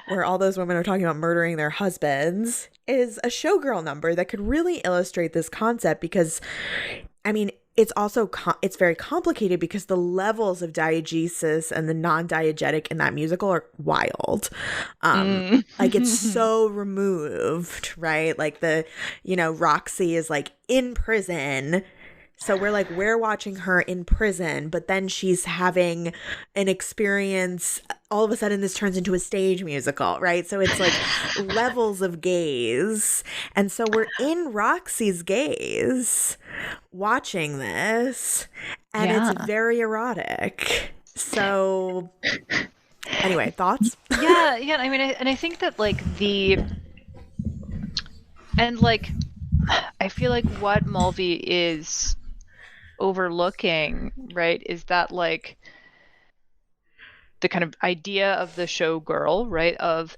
where all those women are talking about murdering their husbands, is a showgirl number that could really illustrate this concept, because I mean it's also it's very complicated because the levels of diegesis and the non-diegetic in that musical are wild. Like it's so removed, right? Like Roxy is like in prison. So we're watching her in prison, but then she's having an experience. All of a sudden, this turns into a stage musical, right? So it's like levels of gaze. And so we're in Roxy's gaze watching this, and it's very erotic. So anyway, thoughts? Yeah. I mean, I think that I feel like what Mulvey is overlooking, right, is that like the kind of idea of the showgirl, right, of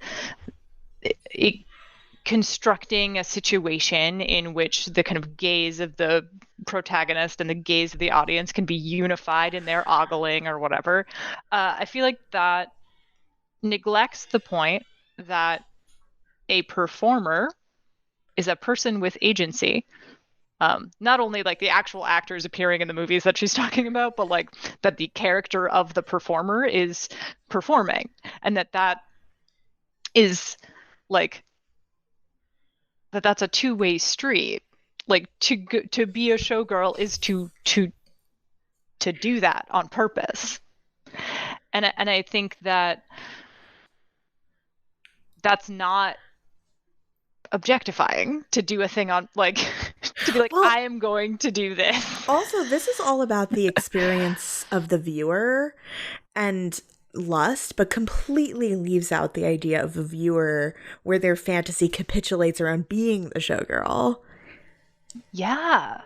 constructing a situation in which the kind of gaze of the protagonist and the gaze of the audience can be unified in their ogling or whatever. I feel like that neglects the point that a performer is a person with agency. Not only like the actual actors appearing in the movies that she's talking about, but like that the character of the performer is performing, and that is like that's a two-way street. Like to be a showgirl is to do that on purpose, and I think that that's not objectifying to do a thing on like to be like, well, I am going to do this. Also, this is all about the experience of the viewer and lust, but completely leaves out the idea of the viewer where their fantasy capitulates around being the showgirl. Yeah.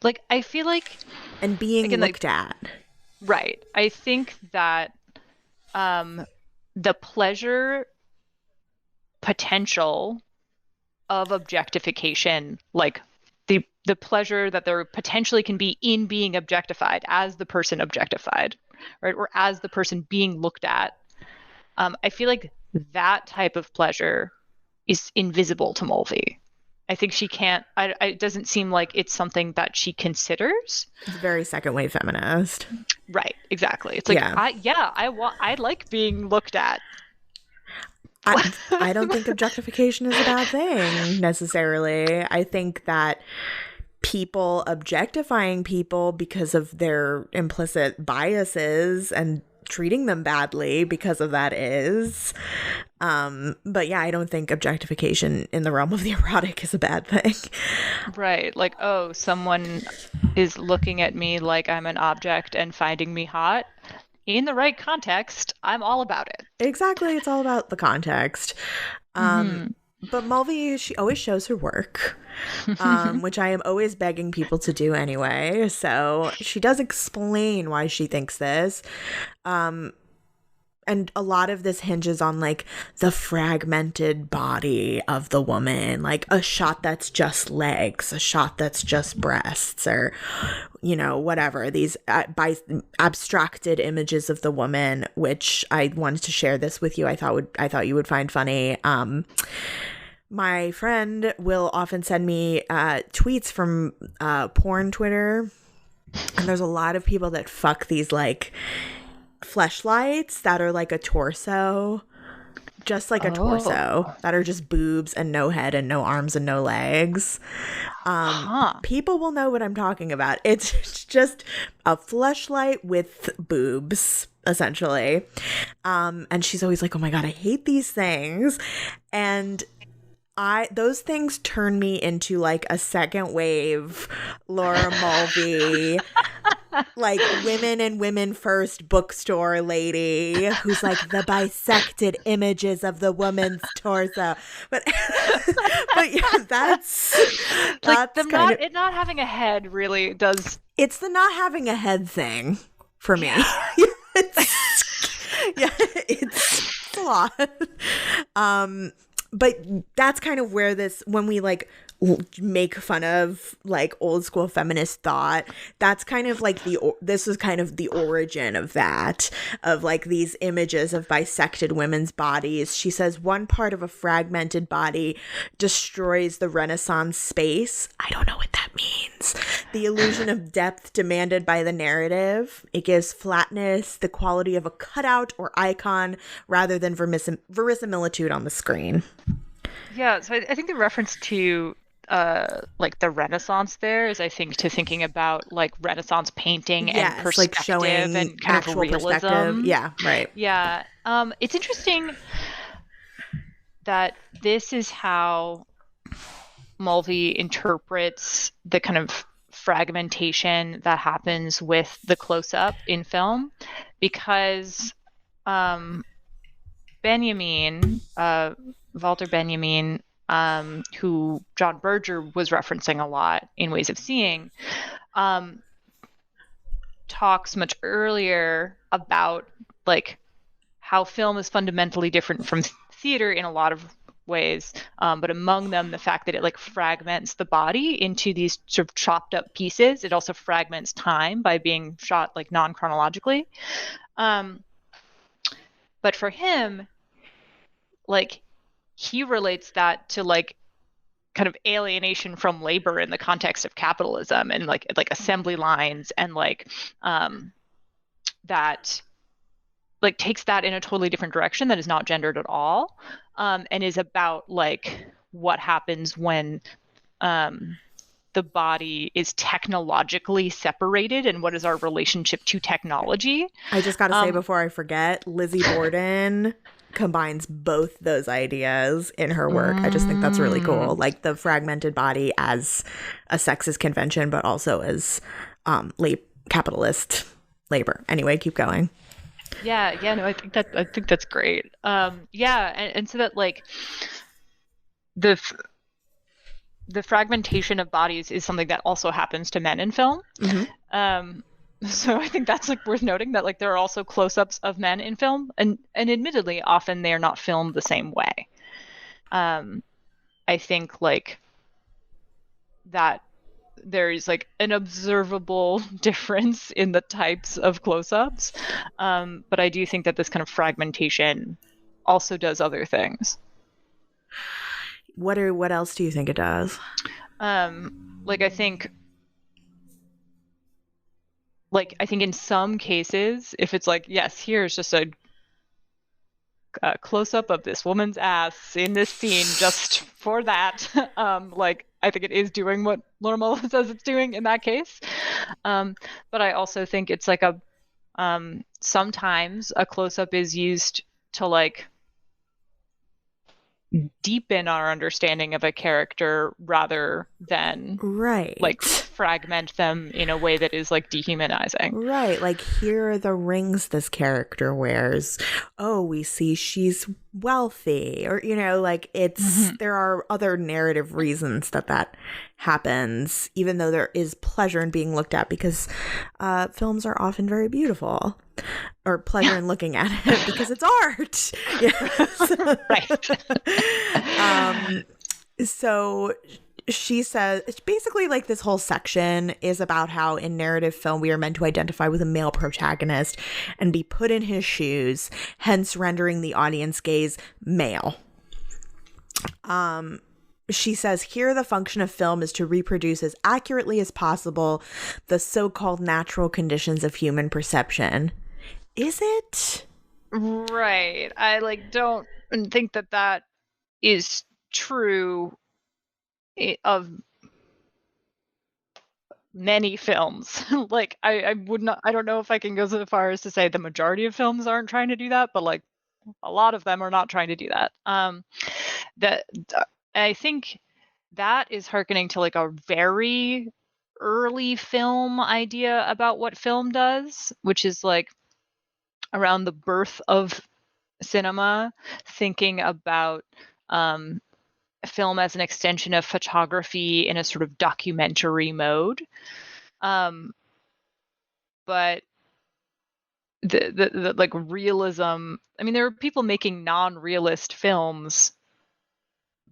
Like I feel like and being looked at. Right. I think that the pleasure potential of objectification, like the pleasure that there potentially can be in being objectified as the person objectified, right, or as the person being looked at, I feel like that type of pleasure is invisible to Mulvey. I think she can't. It doesn't seem like it's something that she considers. It's very second wave feminist. Right. Exactly. It's like I like being looked at. I don't think objectification is a bad thing necessarily. I think that people objectifying people because of their implicit biases and treating them badly because of that is. But yeah, I don't think objectification in the realm of the erotic is a bad thing. Right. Like, oh, someone is looking at me like I'm an object and finding me hot. in the right context, I'm all about it. Exactly. It's all about the context. But Mulvey, she always shows her work, which I am always begging people to do anyway. So she does explain why she thinks this. And a lot of this hinges on like the fragmented body of the woman, like a shot that's just legs, a shot that's just breasts, or, you know, whatever, these abstracted images of the woman, which I wanted to share this with you. I thought you would find funny. My friend will often send me tweets from porn Twitter, and there's a lot of people that fuck these like fleshlights that are like a torso, just like a torso, that are just boobs and no head and no arms and no legs. People will know what I'm talking about. It's just a fleshlight with boobs, essentially. And she's always like, oh my God, I hate these things. And those things turn me into like a second wave Laura Mulvey, like women and women first bookstore lady who's like the bisected images of the woman's torso. But yeah, that's like them not having a head really does. It's the not having a head thing for me. It's a lot. But that's kind of where when we like make fun of like old school feminist thought, that's kind of like this is kind of the origin of that, of like these images of bisected women's bodies. She says one part of a fragmented body destroys the Renaissance space. I don't know what that means. The illusion of depth demanded by the narrative. It gives flatness, the quality of a cutout or icon rather than verisimilitude on the screen. Yeah, so I think the reference to like the Renaissance there is, I think, to thinking about like Renaissance painting and perspective, like showing and kind of realism. Yeah, right. Yeah. It's interesting that this is how Mulvey interprets the kind of fragmentation that happens with the close-up in film, because Benjamin, Walter Benjamin, who John Berger was referencing a lot in Ways of Seeing, talks much earlier about like how film is fundamentally different from theater in a lot of ways, but among them the fact that it like fragments the body into these sort of chopped up pieces. It also fragments time by being shot like non-chronologically. But for him, like, he relates that to like kind of alienation from labor in the context of capitalism, and like assembly lines, and like that like takes that in a totally different direction that is not gendered at all, and is about like what happens when the body is technologically separated, and what is our relationship to technology. I just got to say before I forget, Lizzie Borden combines both those ideas in her work. I just think that's really cool. Like the fragmented body as a sexist convention, but also as capitalist labor. Anyway, keep going. Yeah, no, I think that's great. And so that like the fragmentation of bodies is something that also happens to men in film. Mm-hmm. So I think that's like worth noting, that like there are also close-ups of men in film, and admittedly often they are not filmed the same way. I think like that there is like an observable difference in the types of close-ups, but I do think that this kind of fragmentation also does other things. What else do you think it does? Like I think in some cases, if it's like, yes, here's just a close-up of this woman's ass in this scene just for that, like I think it is doing what Laura Mulvey says it's doing in that case. But I also think it's like sometimes a close-up is used to like deepen our understanding of a character rather than right, like fragment them in a way that is like dehumanizing. Right. Like, here are the rings this character wears. Oh, we see she's wealthy. Or, like it's, there are other narrative reasons that happens, even though there is pleasure in being looked at, because films are often very beautiful. Or pleasure in looking at it because it's art. Yes. Right. So she says, basically, like, this whole section is about how in narrative film we are meant to identify with a male protagonist and be put in his shoes, hence rendering the audience gaze male. She says, here the function of film is to reproduce as accurately as possible the so-called natural conditions of human perception. Is it? Right. I don't think that is true of many films. Like, I would not, I don't know if I can go so far as to say the majority of films aren't trying to do that, but like a lot of them are not trying to do that. I think that is hearkening to like a very early film idea about what film does, which is like around the birth of cinema, thinking about film as an extension of photography in a sort of documentary mode. But the like realism, I mean, there are people making non-realist films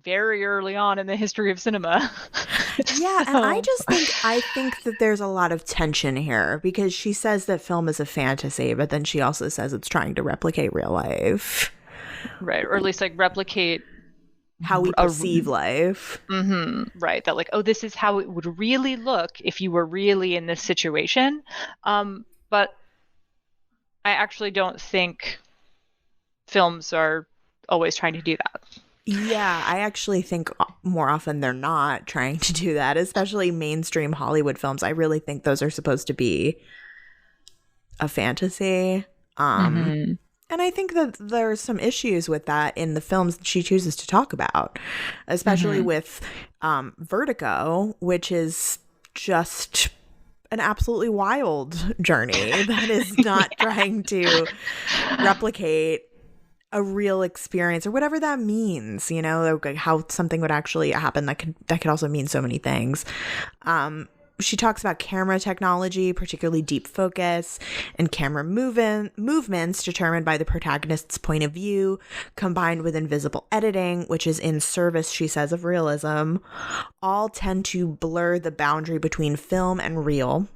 very early on in the history of cinema. Yeah, and I think that there's a lot of tension here, because she says that film is a fantasy, but then she also says it's trying to replicate real life. Right, or at least like replicate how we perceive life. Right, that like, oh, this is how it would really look if you were really in this situation. But I actually don't think films are always trying to do that. Yeah, I actually think more often they're not trying to do that, especially mainstream Hollywood films. I really think those are supposed to be a fantasy. And I think that there's some issues with that in the films that she chooses to talk about, especially with Vertigo, which is just an absolutely wild journey that is not trying to replicate a real experience or whatever that means, like how something would actually happen. That could also mean so many things. She talks about camera technology, particularly deep focus, and camera movements determined by the protagonist's point of view, combined with invisible editing, which is in service, she says, of realism, all tend to blur the boundary between film and real.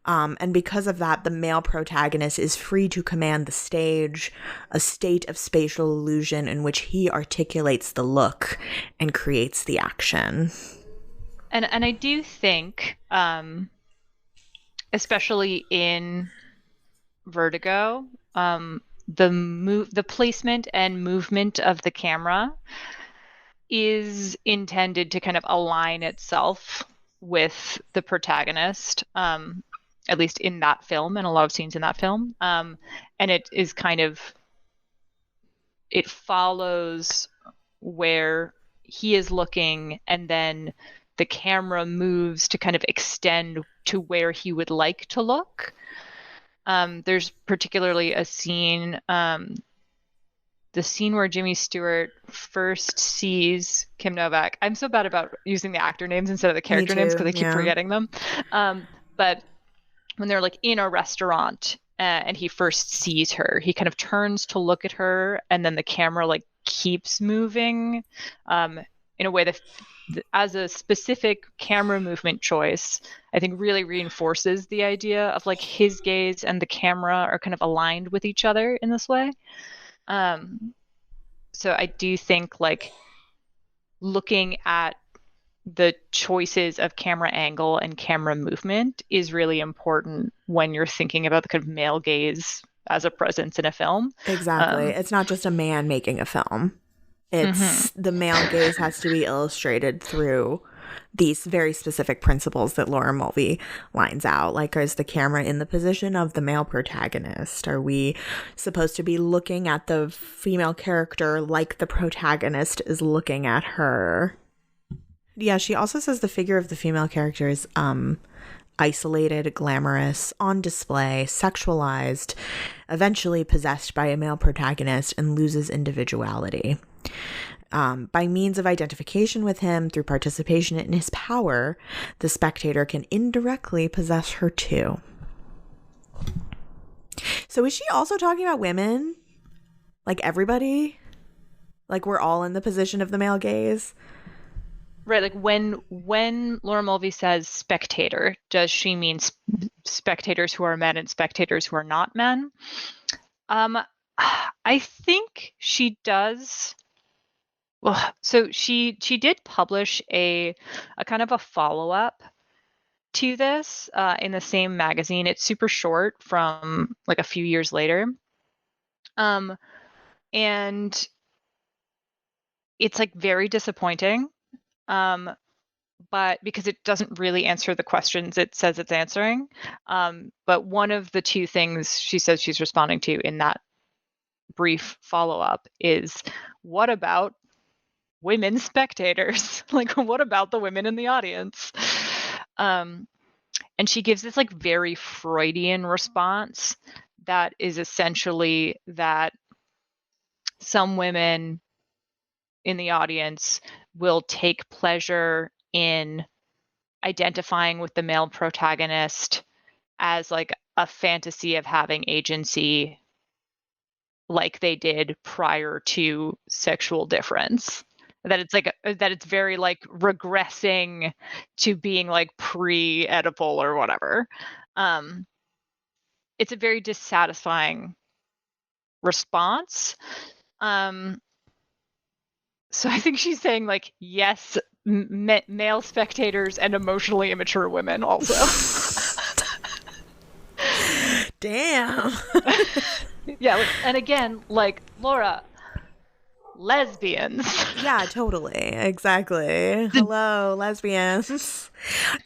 And because of that, the male protagonist is free to command the stage, a state of spatial illusion in which he articulates the look and creates the action. And I do think, especially in Vertigo, the placement and movement of the camera is intended to kind of align itself with the protagonist, at least in that film, and a lot of scenes in that film. And it is kind of, it follows where he is looking, and then the camera moves to kind of extend to where he would like to look. There's particularly a scene, the scene where Jimmy Stewart first sees Kim Novak. I'm so bad about using the actor names instead of the character names because I keep forgetting them. But when they're like in a restaurant and he first sees her, he kind of turns to look at her, and then the camera like keeps moving in a way that, as a specific camera movement choice, I think really reinforces the idea of like his gaze and the camera are kind of aligned with each other in this way. So I do think like looking at the choices of camera angle and camera movement is really important when you're thinking about the kind of male gaze as a presence in a film. Exactly. It's not just a man making a film. It's the male gaze has to be illustrated through these very specific principles that Laura Mulvey lines out. Like, is the camera in the position of the male protagonist? Are we supposed to be looking at the female character like the protagonist is looking at her? Yeah, she also says the figure of the female character is isolated, glamorous, on display, sexualized, eventually possessed by a male protagonist, and loses individuality. By means of identification with him through participation in his power, the spectator can indirectly possess her too. So is she also talking about women? Like everybody? Like we're all in the position of the male gaze? Right, like when Laura Mulvey says spectator, does she mean spectators who are men and spectators who are not men? I think she does. Well, so she did publish a kind of a follow-up to this in the same magazine. It's super short from like a few years later. And it's like very disappointing. But because it doesn't really answer the questions it says it's answering. But one of the two things she says she's responding to in that brief follow-up is, what about women spectators? Like, what about the women in the audience? And she gives this like very Freudian response that is essentially that some women in the audience will take pleasure in identifying with the male protagonist as like a fantasy of having agency, like they did prior to sexual difference. That it's like that it's very like regressing to being like pre-Oedipal or whatever. It's a very dissatisfying response. So I think she's saying like, yes, male spectators and emotionally immature women also. Damn. Yeah, and again, like, Laura, lesbians. Yeah, totally. Exactly. Hello, lesbians.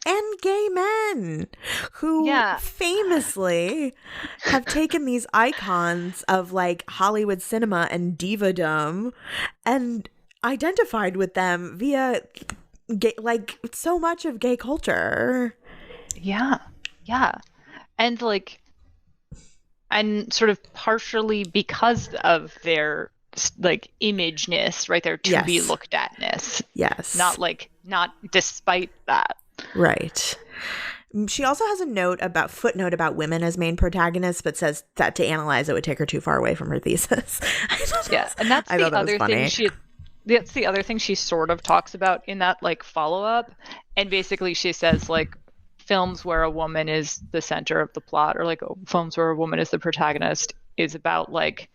And gay men who famously have taken these icons of like Hollywood cinema and divadom and identified with them via gay, like so much of gay culture. Yeah. And like, and sort of partially because of their like imageness, right? Their to be looked atness. Yes. Not despite that. Right. She also has a footnote about women as main protagonists, but says that to analyze it would take her too far away from her thesis. Yeah, and that's the other thing that's the other thing she sort of talks about in that like follow-up. And basically she says like films where a woman is the center of the plot, or like films where a woman is the protagonist, is about like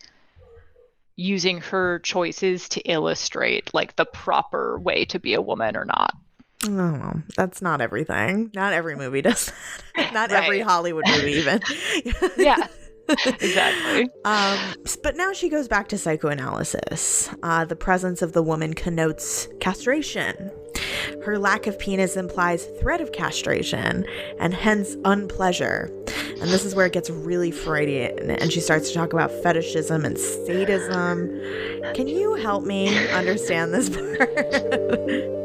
using her choices to illustrate like the proper way to be a woman or not. Oh, that's not everything. Not every movie does that. Not every Hollywood movie even. Yeah. Exactly. But now she goes back to psychoanalysis. The presence of the woman connotes castration. Her lack of penis implies threat of castration and hence unpleasure. And this is where it gets really Freudian, and she starts to talk about fetishism and sadism. Can you help me understand this part?